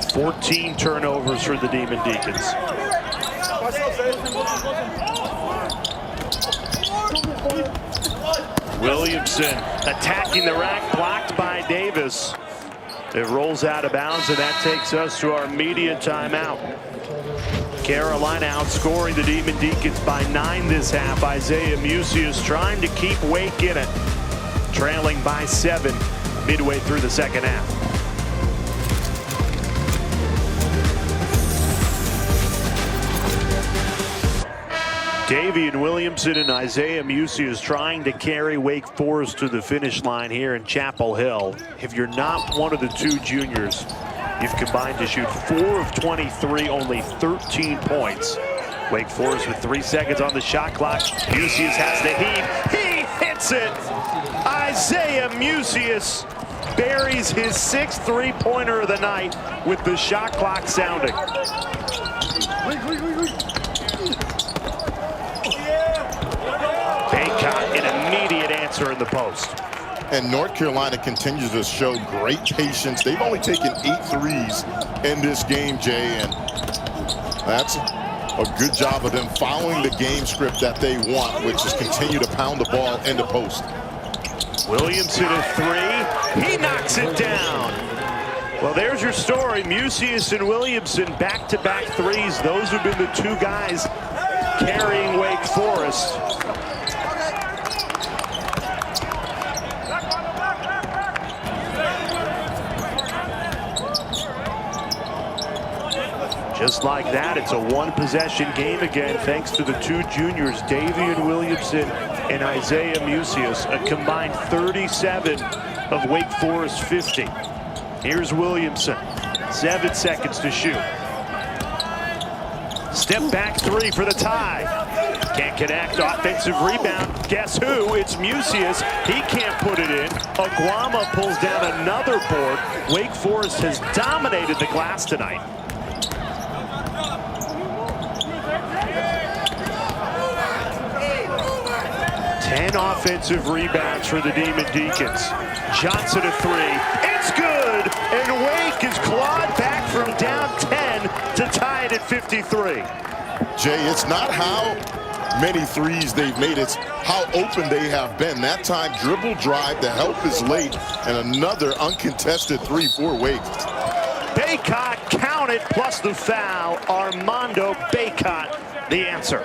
$14 turnovers for the Demon Deacons. Williamson attacking the rack, blocked by Davis. It rolls out of bounds, and that takes us to our media timeout. Carolina outscoring the Demon Deacons by 9 this half. Isaiah Musius trying to keep Wake in it, trailing by 7 midway through the second half. Davian Williamson and Isaiah Musius trying to carry Wake Forest to the finish line here in Chapel Hill. If you're not one of the two juniors, you've combined to shoot 4 of 23, only 13 points. Wake Forest with 3 seconds on the shot clock. Musius has the heat. He hits it! Isaiah Musius buries his 6th three-pointer of the night with the shot clock sounding. Bacot, an immediate answer in the post. And North Carolina continues to show great patience. They've only taken 8 threes in this game, Jay, and that's a good job of them following the game script that they want, which is continue to pound the ball in the post. Williamson a 3. He knocks it down. Well, there's your story. Musius and Williamson back-to-back threes. Those have been the two guys carrying Wake Forest. Just like that, it's a one-possession game again, thanks to the two juniors, Davian Williamson and Isaiah Musius, a combined 37 of Wake Forest 50. Here's Williamson, 7 seconds to shoot. Step back 3 for the tie. Can't connect, offensive rebound. Guess who? It's Musius. He can't put it in. Aguama pulls down another board. Wake Forest has dominated the glass tonight. 10 offensive rebounds for the Demon Deacons. Johnson a 3. It's good! And Wake is clawed back from down 10 to tie it at 53. Jay, it's not how many threes they've made, it's how open they have been. That time, dribble drive, the help is late, and another uncontested 3 for Wake. Bacot counted, plus the foul. Armando Bacot, the answer.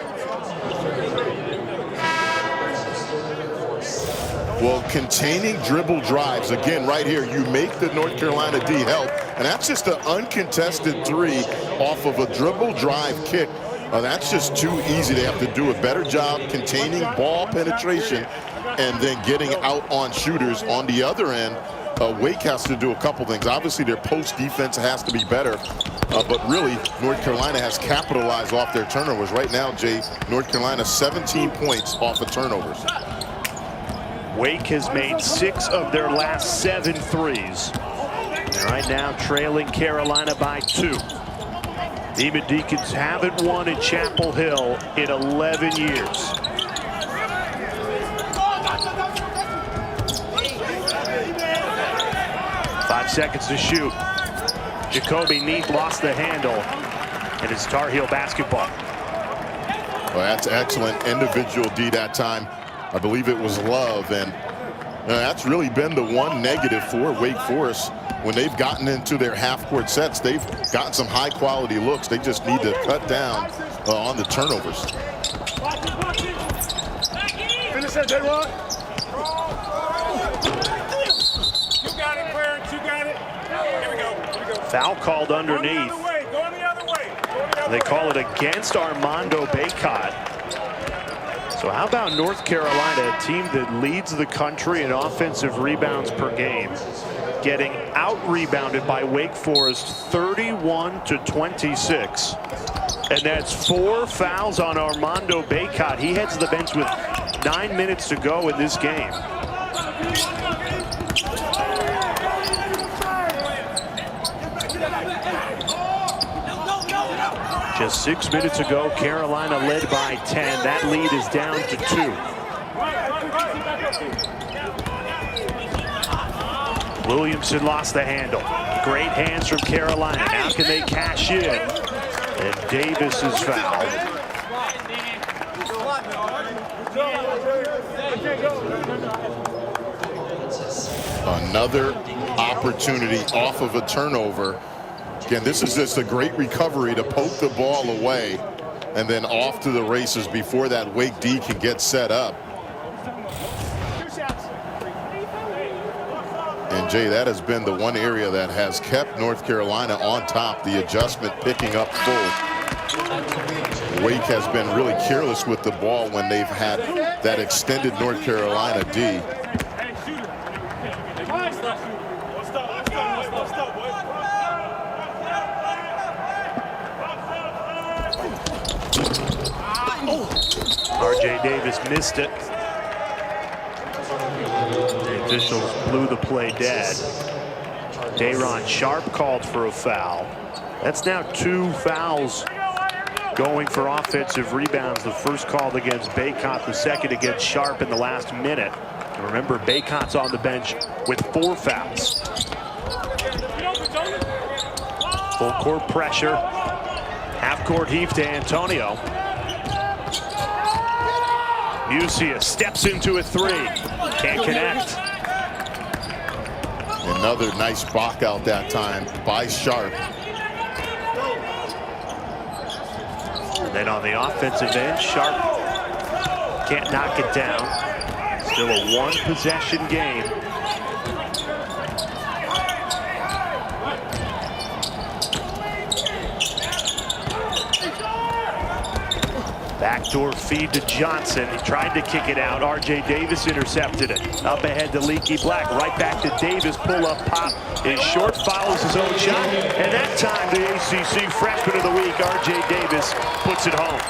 Well, containing dribble drives, again, right here, you make the North Carolina D help, and that's just an uncontested 3 off of a dribble drive kick. That's just too easy. They have to do a better job containing ball penetration and then getting out on shooters. On the other end, Wake has to do a couple things. Obviously, their post defense has to be better, but really, North Carolina has capitalized off their turnovers. Right now, Jay, North Carolina 17 points off of turnovers. Wake has made 6 of their last 7 threes. And right now, trailing Carolina by 2. Demon Deacons haven't won in Chapel Hill in 11 years. Five seconds to shoot. Jacoby Neath lost the handle, and it's Tar Heel basketball. Well, that's excellent individual D that time. I believe it was Love, and that's really been the one negative for Wake Forest. When they've gotten into their half-court sets, they've gotten some high-quality looks. They just need to cut down on the turnovers. Finish that, J-Rod. You got it, Clarence. You got it. Here we go. Foul called underneath. Going the other way. They call it against Armando Bacot. So how about North Carolina, a team that leads the country in offensive rebounds per game, getting out-rebounded by Wake Forest 31-26. And that's 4 fouls on Armando Bacot. He heads to the bench with 9 minutes to go in this game. Just 6 minutes ago, Carolina led by 10. That lead is down to 2. Williamson lost the handle. Great hands from Carolina. Now can they cash in? And Davis is fouled. Another opportunity off of a turnover. Again, this is just a great recovery to poke the ball away and then off to the races before that Wake D can get set up. And Jay, that has been the one area that has kept North Carolina on top, the adjustment picking up full. Wake has been really careless with the ball when they've had that extended North Carolina D. RJ Davis missed it. The officials blew the play dead. Day'Ron Sharp called for a foul. That's now 2 fouls going for offensive rebounds. The first called against Bacot, the second against Sharp in the last minute. And remember, Bacot's on the bench with 4 fouls. Full court pressure. Half court heave to Antonio. Mucius steps into a 3. Can't connect. Another nice block out that time by Sharp. And then on the offensive end, Sharp can't knock it down. Still a 1-possession game. Backdoor feed to Johnson. He tried to kick it out. RJ Davis intercepted it. Up ahead to Leaky Black. Right back to Davis. Pull-up pop is short. Follows his own shot. And that time, the ACC Freshman of the Week, RJ Davis, puts it home.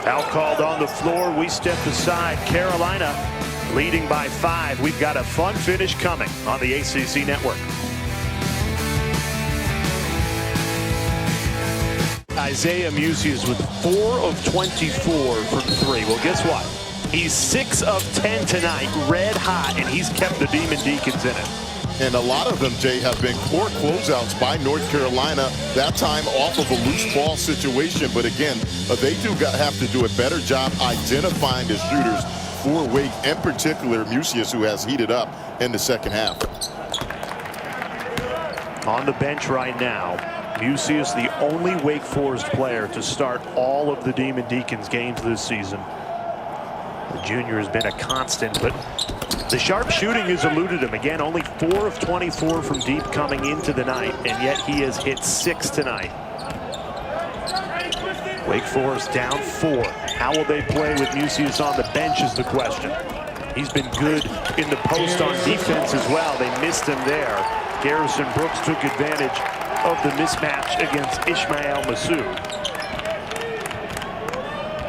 Foul called on the floor. We stepped aside. Carolina leading by 5. We've got a fun finish coming on the ACC Network. Isaiah Mucius with 4 of 24 from 3. Well, guess what? He's 6 of 10 tonight, red hot, and he's kept the Demon Deacons in it. And a lot of them, Jay, have been poor closeouts by North Carolina, that time off of a loose ball situation. But again, they do have to do a better job identifying the shooters for Wake, in particular Mucius, who has heated up in the second half. On the bench right now, Mucius, the only Wake Forest player to start all of the Demon Deacons games this season. The junior has been a constant, but the sharp shooting has eluded him. Again, only 4 of 24 from deep coming into the night, and yet he has hit 6 tonight. Wake Forest down 4. How will they play with Mucius on the bench is the question. He's been good in the post on defense as well. They missed him there. Garrison Brooks took advantage of the mismatch against Ismail Massoud.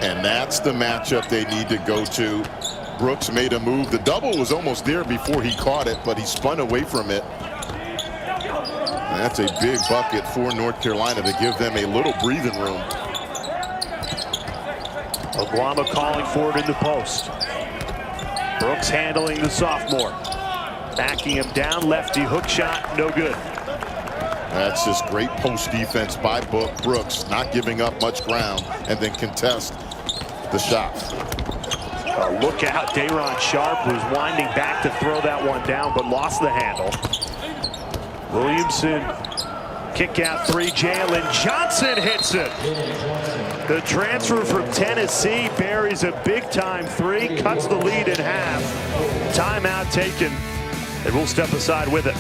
And that's the matchup they need to go to. Brooks made a move. The double was almost there before he caught it, but he spun away from it. And that's a big bucket for North Carolina to give them a little breathing room. Oklahoma calling for it in the post. Brooks Brooks handling the sophomore. Backing him down, lefty hook shot, no good. That's just great post defense by Brooks, not giving up much ground, and then contest the shot. Look out, Dayron Sharp was winding back to throw that one down, but lost the handle. Williamson, kick out three, Jalen Johnson hits it. The transfer from Tennessee buries a big-time three, cuts the lead in half. Timeout taken, and we'll step aside with it.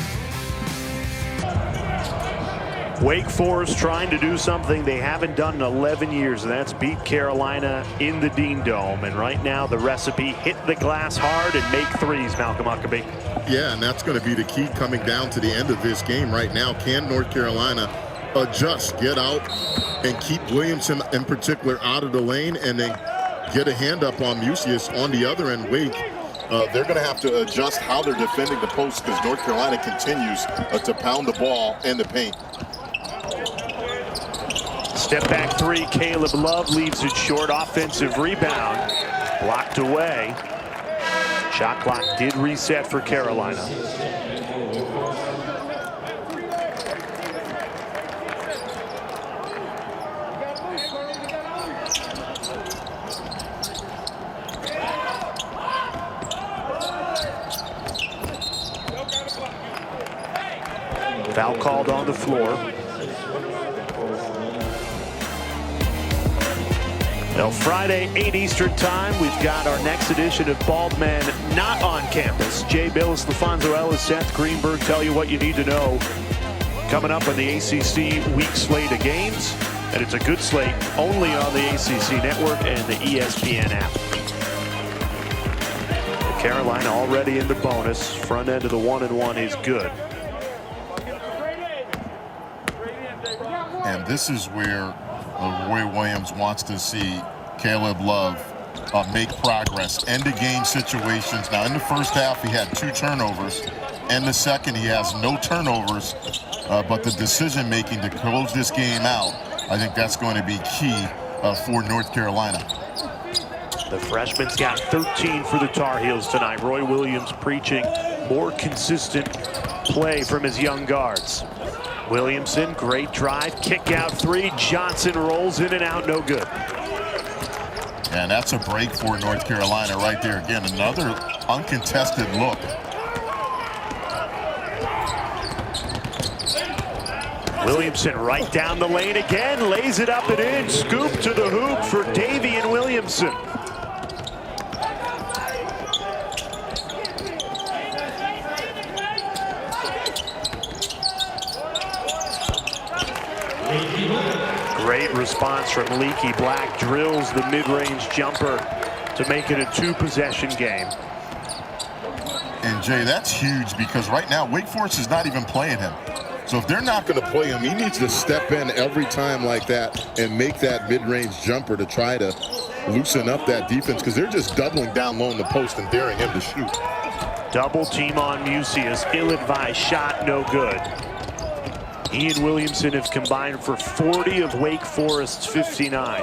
Wake Forest trying to do something they haven't done in 11 years, and that's beat Carolina in the Dean Dome. And right now, the recipe, hit the glass hard and make threes, Malcolm Huckabee. Yeah, and that's going to be the key coming down to the end of this game right now. Can North Carolina adjust, get out, and keep Williamson in particular out of the lane, and then get a hand up on Mucius on the other end? Wake, they're going to have to adjust how they're defending the post because North Carolina continues to pound the ball in the paint. Step back three, Caleb Love leaves it short. Offensive rebound, blocked away. Shot clock did reset for Carolina. Foul called on the floor. Now Friday, 8 Eastern time, we've got our next edition of Bald Men not on campus. Jay Billis, LaFonso Ellis, Seth Greenberg tell you what you need to know. Coming up on the ACC week slate of games, and it's a good slate only on the ACC network and the ESPN app. Carolina already in the bonus. Front end of the 1-and-1 is good. And this is where Roy Williams wants to see Caleb Love make progress. End of game situations. Now in the first half he had 2 turnovers. In the second he has no turnovers. But the decision making to close this game out, I think that's going to be key for North Carolina. The freshman's got 13 for the Tar Heels tonight. Roy Williams preaching more consistent play from his young guards. Williamson, great drive, kick out three. Johnson rolls in and out, no good. And that's a break for North Carolina right there. Again, another uncontested look. Williamson right down the lane again, lays it up and in. Scoop to the hoop for Davian Williamson. Great response from Leaky Black, drills the mid-range jumper to make it a 2-possession game. And Jay, that's huge because right now Wake Forest is not even playing him. So if they're not going to play him, he needs to step in every time like that and make that mid-range jumper to try to loosen up that defense because they're just doubling down low in the post and daring him to shoot. Double team on Mucius, ill-advised shot, no good. He and Williamson have combined for 40 of Wake Forest's 59.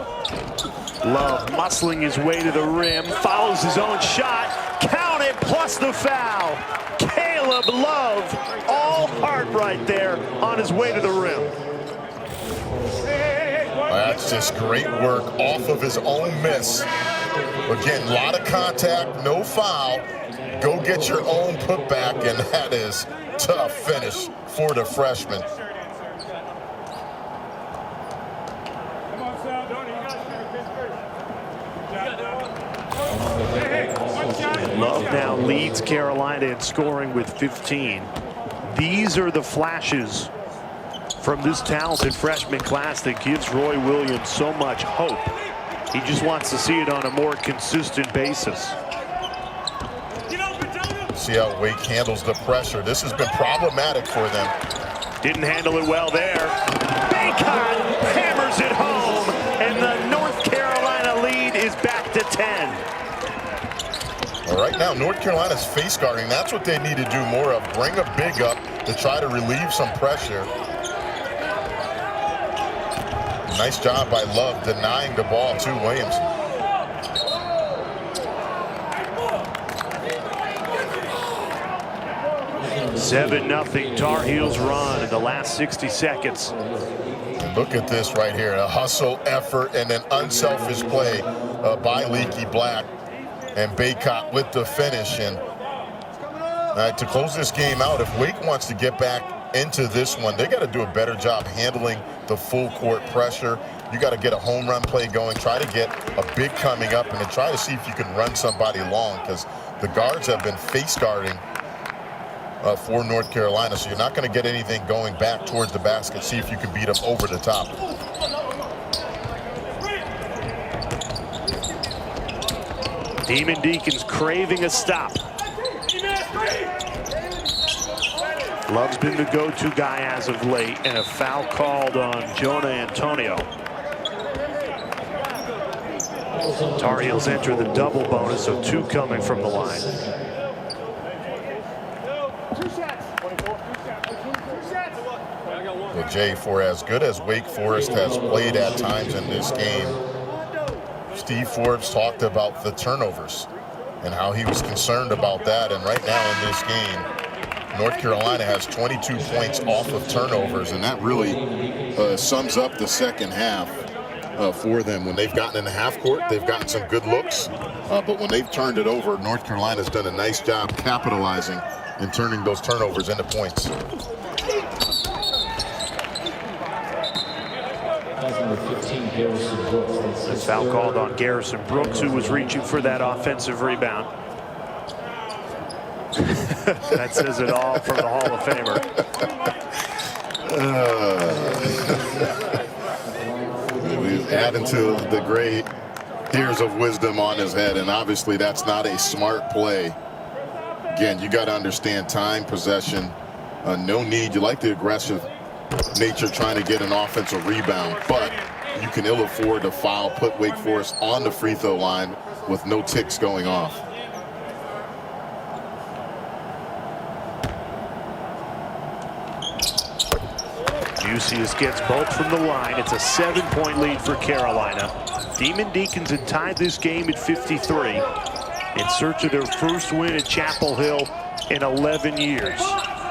Love muscling his way to the rim, follows his own shot, count it, plus the foul. Caleb Love, all heart right there on his way to the rim. That's just great work off of his own miss. Again, a lot of contact, no foul. Go get your own putback, and that is tough finish for the freshman. Love now leads Carolina in scoring with 15. These are the flashes from this talented freshman class that gives Roy Williams so much hope. He just wants to see it on a more consistent basis. See how Wake handles the pressure. This has been problematic for them. Didn't handle it well there. Bacot hammers it home, and the North Carolina lead is back to 10. Well, right now, North Carolina's face guarding. That's what they need to do more of. Bring a big up to try to relieve some pressure. Nice job by Love denying the ball to Williamson. 7-0 Tar Heels run in the last 60 seconds. And look at this right here, a hustle, effort, and an unselfish play by Leaky Black. And Bacot with the finish. And to close this game out, if Wake wants to get back into this one, they got to do a better job handling the full court pressure. You got to get a home run play going, try to get a big coming up, and then try to see if you can run somebody long, because the guards have been face guarding for North Carolina, so you're not going to get anything going back towards the basket. See if you can beat them over the top. Demon Deacons craving a stop. Love's been the go-to guy as of late, and a foul called on Jonah Antonio. Tar Heels enter the double bonus, so 2 coming from the line. Well, Jay, for as good as Wake Forest has played at times in this game, Steve Forbes talked about the turnovers and how he was concerned about that. And right now in this game, North Carolina has 22 points off of turnovers, and that really sums up the second half for them. When they've gotten in the half court, they've gotten some good looks, but when they've turned it over, North Carolina's done a nice job capitalizing and turning those turnovers into points. The foul called on Garrison Brooks, who was reaching for that offensive rebound. That says it all for the Hall of Famer. He's adding to the gray years of wisdom on his head, and obviously that's not a smart play. Again, you got to understand time, possession, no need. You like the aggressive nature trying to get an offensive rebound, but you can ill afford to foul, put Wake Forest on the free throw line with no ticks going off. Mucius gets both from the line. It's a 7-point lead for Carolina. Demon Deacons had tied this game at 53 in search of their first win at Chapel Hill in 11 years.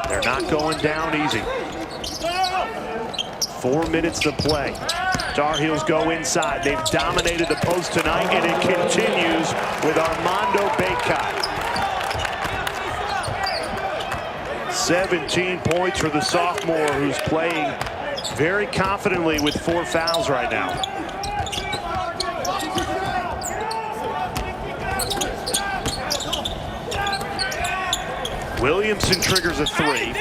They're not going down easy. 4 minutes to play. Tar Heels go inside. They've dominated the post tonight, and it continues with Armando Bacot. 17 points for the sophomore, who's playing very confidently with 4 fouls right now. Williamson triggers a 3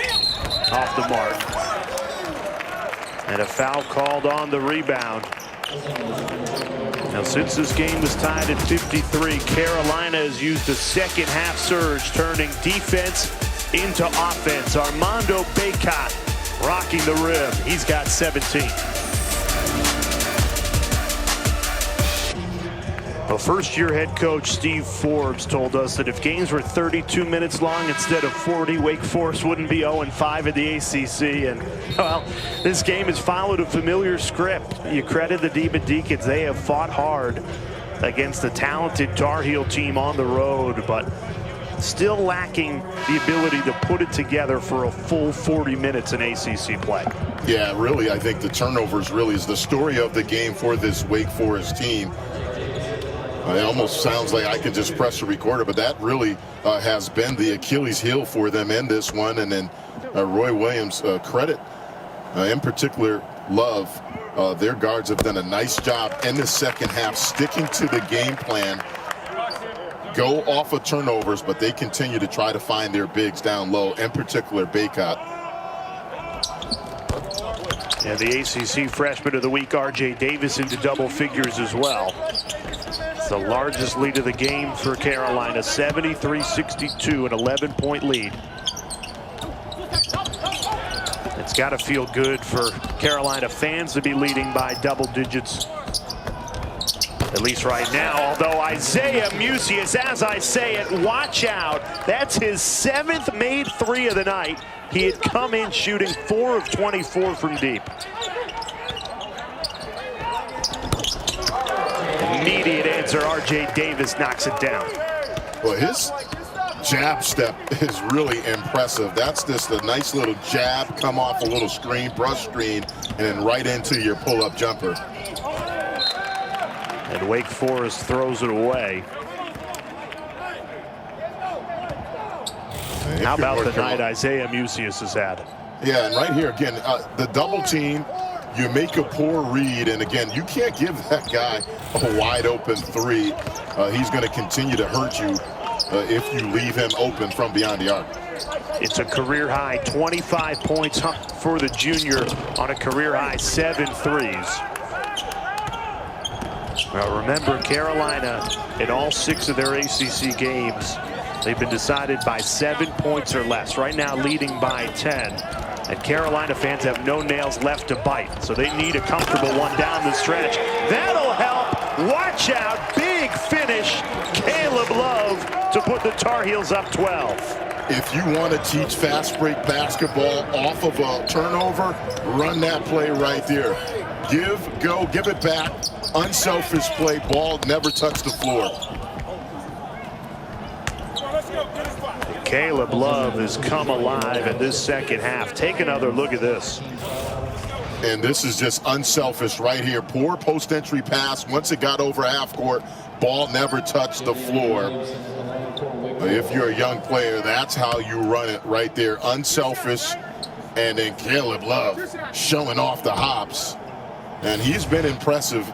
off the mark. And a foul called on the rebound. Now, since this game was tied at 53, Carolina has used a second half surge, turning defense into offense. Armando Bacot rocking the rim. He's got 17. Well, first-year head coach Steve Forbes told us that if games were 32 minutes long instead of 40, Wake Forest wouldn't be 0-5 in the ACC. And, well, this game has followed a familiar script. You credit the Demon Deacons. They have fought hard against a talented Tar Heel team on the road, but still lacking the ability to put it together for a full 40 minutes in ACC play. Yeah, really, I think the turnovers really is the story of the game for this Wake Forest team. It almost sounds like I could just press a recorder, but that really has been the Achilles heel for them in this one. And then Roy Williams, credit in particular Love. Their guards have done a nice job in the second half, sticking to the game plan. Go off of turnovers, but they continue to try to find their bigs down low, in particular Bacot. And the ACC Freshman of the Week, RJ Davis, into double figures as well. It's the largest lead of the game for Carolina, 73-62, an 11-point lead. It's got to feel good for Carolina fans to be leading by double digits, at least right now. Although Isaiah Mucius, as I say it, watch out. That's his 7th made 3 of the night. He had come in shooting 4 of 24 from deep. Immediate answer, RJ Davis knocks it down. Well, his jab step is really impressive. That's just a nice little jab, come off a little screen, brush screen, and then right into your pull-up jumper. And Wake Forest throws it away. How about the night Isaiah Musius has had? Yeah, and right here, again, the double team, you make a poor read, and again, you can't give that guy a wide open three. He's going to continue to hurt you if you leave him open from beyond the arc. It's a career high 25 points for the junior on a career high 7 threes. Now remember, Carolina, in all 6 of their ACC games, they've been decided by 7 points or less. Right now leading by 10. And Carolina fans have no nails left to bite. So they need a comfortable one down the stretch. That'll help. Watch out. Big finish. Caleb Love to put the Tar Heels up 12. If you want to teach fast break basketball off of a turnover, run that play right there. Give, go, give it back. Unselfish play. Ball never touched the floor. Caleb Love has come alive in this second half. Take another look at this. And this is just unselfish right here. Poor post-entry pass. Once it got over half court, ball never touched the floor. If you're a young player, that's how you run it right there. Unselfish. And then Caleb Love showing off the hops. And he's been impressive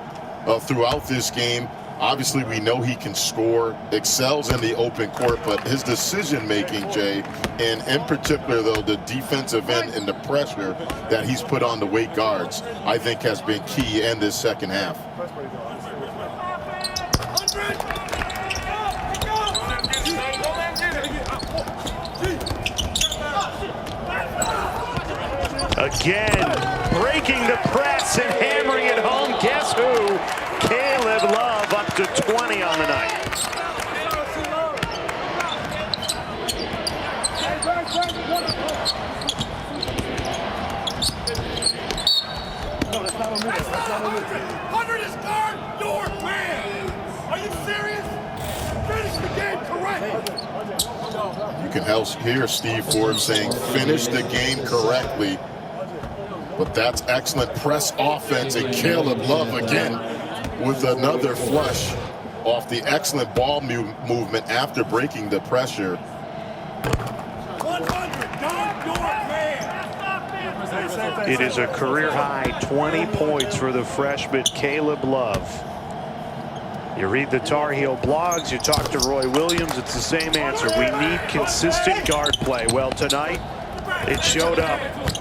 throughout this game. Obviously, we know he can score, excels in the open court, but his decision-making, Jay, and in particular, though, the defensive end and the pressure that he's put on the Wake guards, I think has been key in this second half. Again, breaking the press and hammering it home. Guess who? Caleb Love up to 20 on the night. Hunter is guard your man. Are you serious? Finish the game correctly. You can hear Steve Forbes saying, finish the game correctly. But that's excellent press offense, and Caleb Love again with another flush off the excellent ball movement after breaking the pressure. 100, guard your man. It is a career high 20 points for the freshman Caleb Love. You read the Tar Heel blogs, you talk to Roy Williams, it's the same answer. We need consistent guard play. Well, tonight, it showed up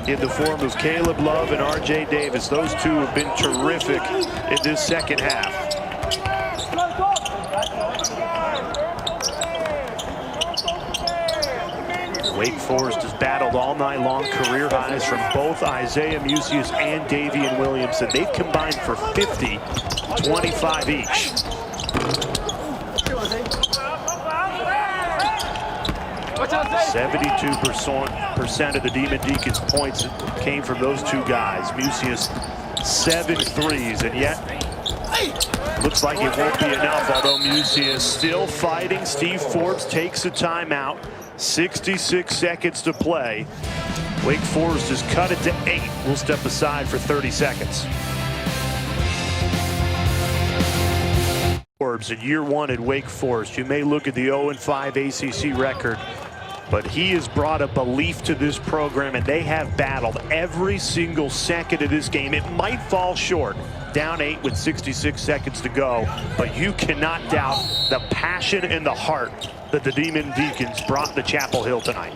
in the form of Caleb Love and R.J. Davis. Those two have been terrific in this second half. Wake Forest has battled all night long, career highs from both Isaiah Musius and Davian Williamson. They've combined for 50, 25 each. 72% of the Demon Deacons points came from those two guys. Musius 7 threes, and yet looks like it won't be enough, although Musius still fighting. Steve Forbes takes a timeout. 66 seconds to play. Wake Forest has cut it to 8. We'll step aside for 30 seconds. Forbes in year 1 at Wake Forest. You may look at the 0-5 ACC record, but he has brought a belief to this program, and they have battled every single second of this game. It might fall short, down 8 with 66 seconds to go, but you cannot doubt the passion and the heart that the Demon Deacons brought to Chapel Hill tonight.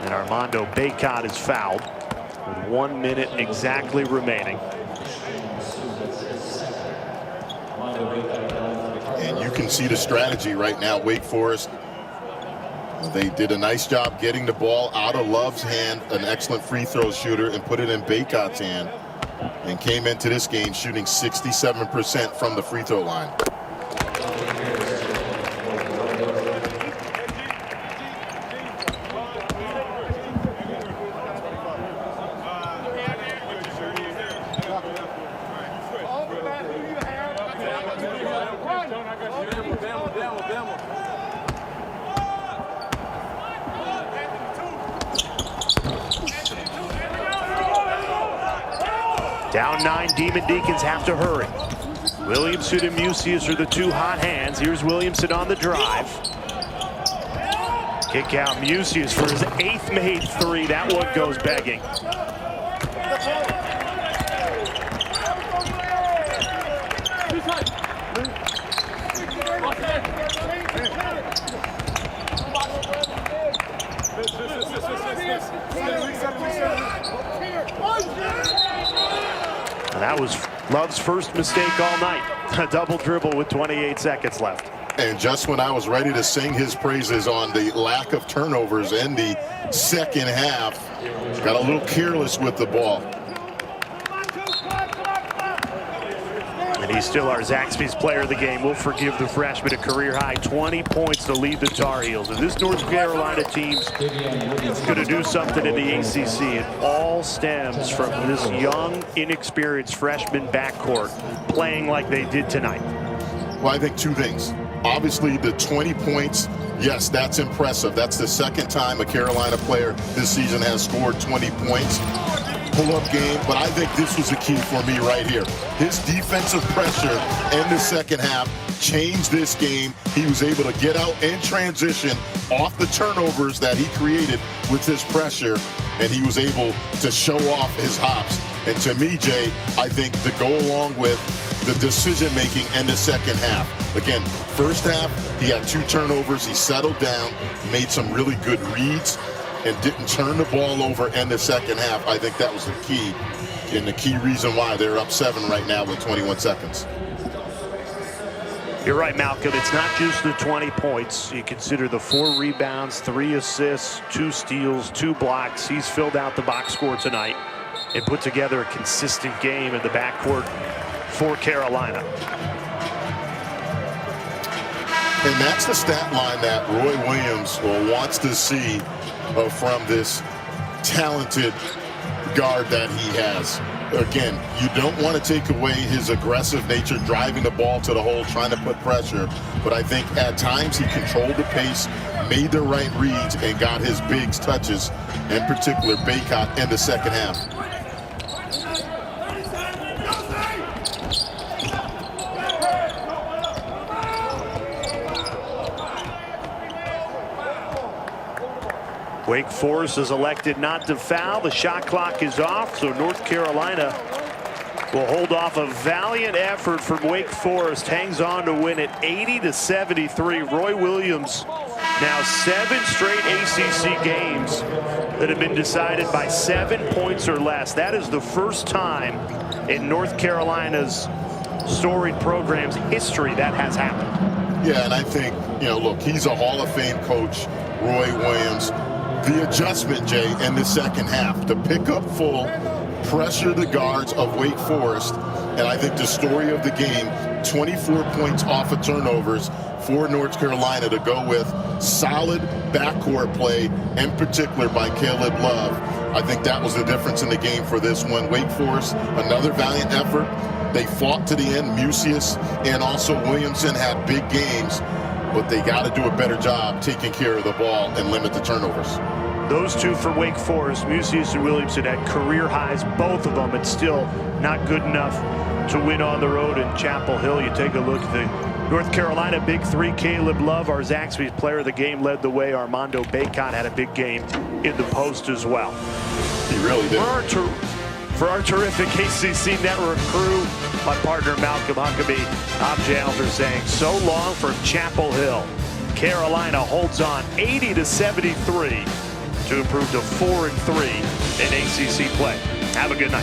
And Armando Bacot is fouled with 1 minute exactly remaining. And you can see the strategy right now, Wake Forest. They did a nice job getting the ball out of Love's hand, an excellent free throw shooter, and put it in Bacot's hand, and came into this game shooting 67% from the free throw line. Down 9, Demon Deacons have to hurry. Williamson and Musius are the two hot hands. Here's Williamson on the drive. Kick out Musius for his 8th made 3. That one goes begging. And that was Love's first mistake all night. A double dribble with 28 seconds left. And just when I was ready to sing his praises on the lack of turnovers in the second half, got a little careless with the ball. And he's still our Zaxby's player of the game. We'll forgive the freshman a career-high 20 points to lead the Tar Heels. And this North Carolina team's going to do something in the ACC. It all stems from this young, inexperienced freshman backcourt playing like they did tonight. Well, I think two things. Obviously, the 20 points, yes, that's impressive. That's the second time a Carolina player this season has scored 20 points. Pull-up game, but I think this was the key for me right here. His defensive pressure in the second half changed this game. He was able to get out and transition off the turnovers that he created with his pressure, and he was able to show off his hops. And to me, Jay, I think to go along with the decision-making in the second half. Again, first half, he had 2 turnovers. He settled down, made some really good reads, and didn't turn the ball over in the second half. I think that was the key, and the key reason why they're up 7 right now with 21 seconds. You're right, Malcolm. It's not just the 20 points. You consider the 4 rebounds, 3 assists, 2 steals, 2 blocks. He's filled out the box score tonight and put together a consistent game in the backcourt for Carolina. And that's the stat line that Roy Williams wants to see from this talented guard that he has. Again, you don't want to take away his aggressive nature, driving the ball to the hole, trying to put pressure. But I think at times he controlled the pace, made the right reads, and got his bigs touches, in particular Bacot, in the second half. Wake Forest has elected not to foul. The shot clock is off, so North Carolina will hold off a valiant effort from Wake Forest. Hangs on to win it 80-73. Roy Williams now 7 straight ACC games that have been decided by 7 points or less. That is the first time in North Carolina's storied program's history that has happened. Yeah, and I think, look, he's a Hall of Fame coach, Roy Williams. The adjustment, Jay, in the second half to pick up full, pressure the guards of Wake Forest, and I think the story of the game, 24 points off of turnovers for North Carolina to go with solid backcourt play, in particular by Caleb Love. I think that was the difference in the game for this one. Wake Forest, another valiant effort. They fought to the end. Musius and also Williamson had big games, but they got to do a better job taking care of the ball and limit the turnovers. Those two for Wake Forest, Musius and Williamson, had career highs, both of them. It's still not good enough to win on the road in Chapel Hill. You take a look at the North Carolina Big Three. Caleb Love, our Zaxby's player of the game, led the way. Armando Bacot had a big game in the post as well. He really did. For our terrific ACC Network crew, my partner Malcolm Huckabee, I'm Jay Alter saying so long from Chapel Hill. Carolina holds on 80-73 to improve to 4-3 in ACC play. Have a good night.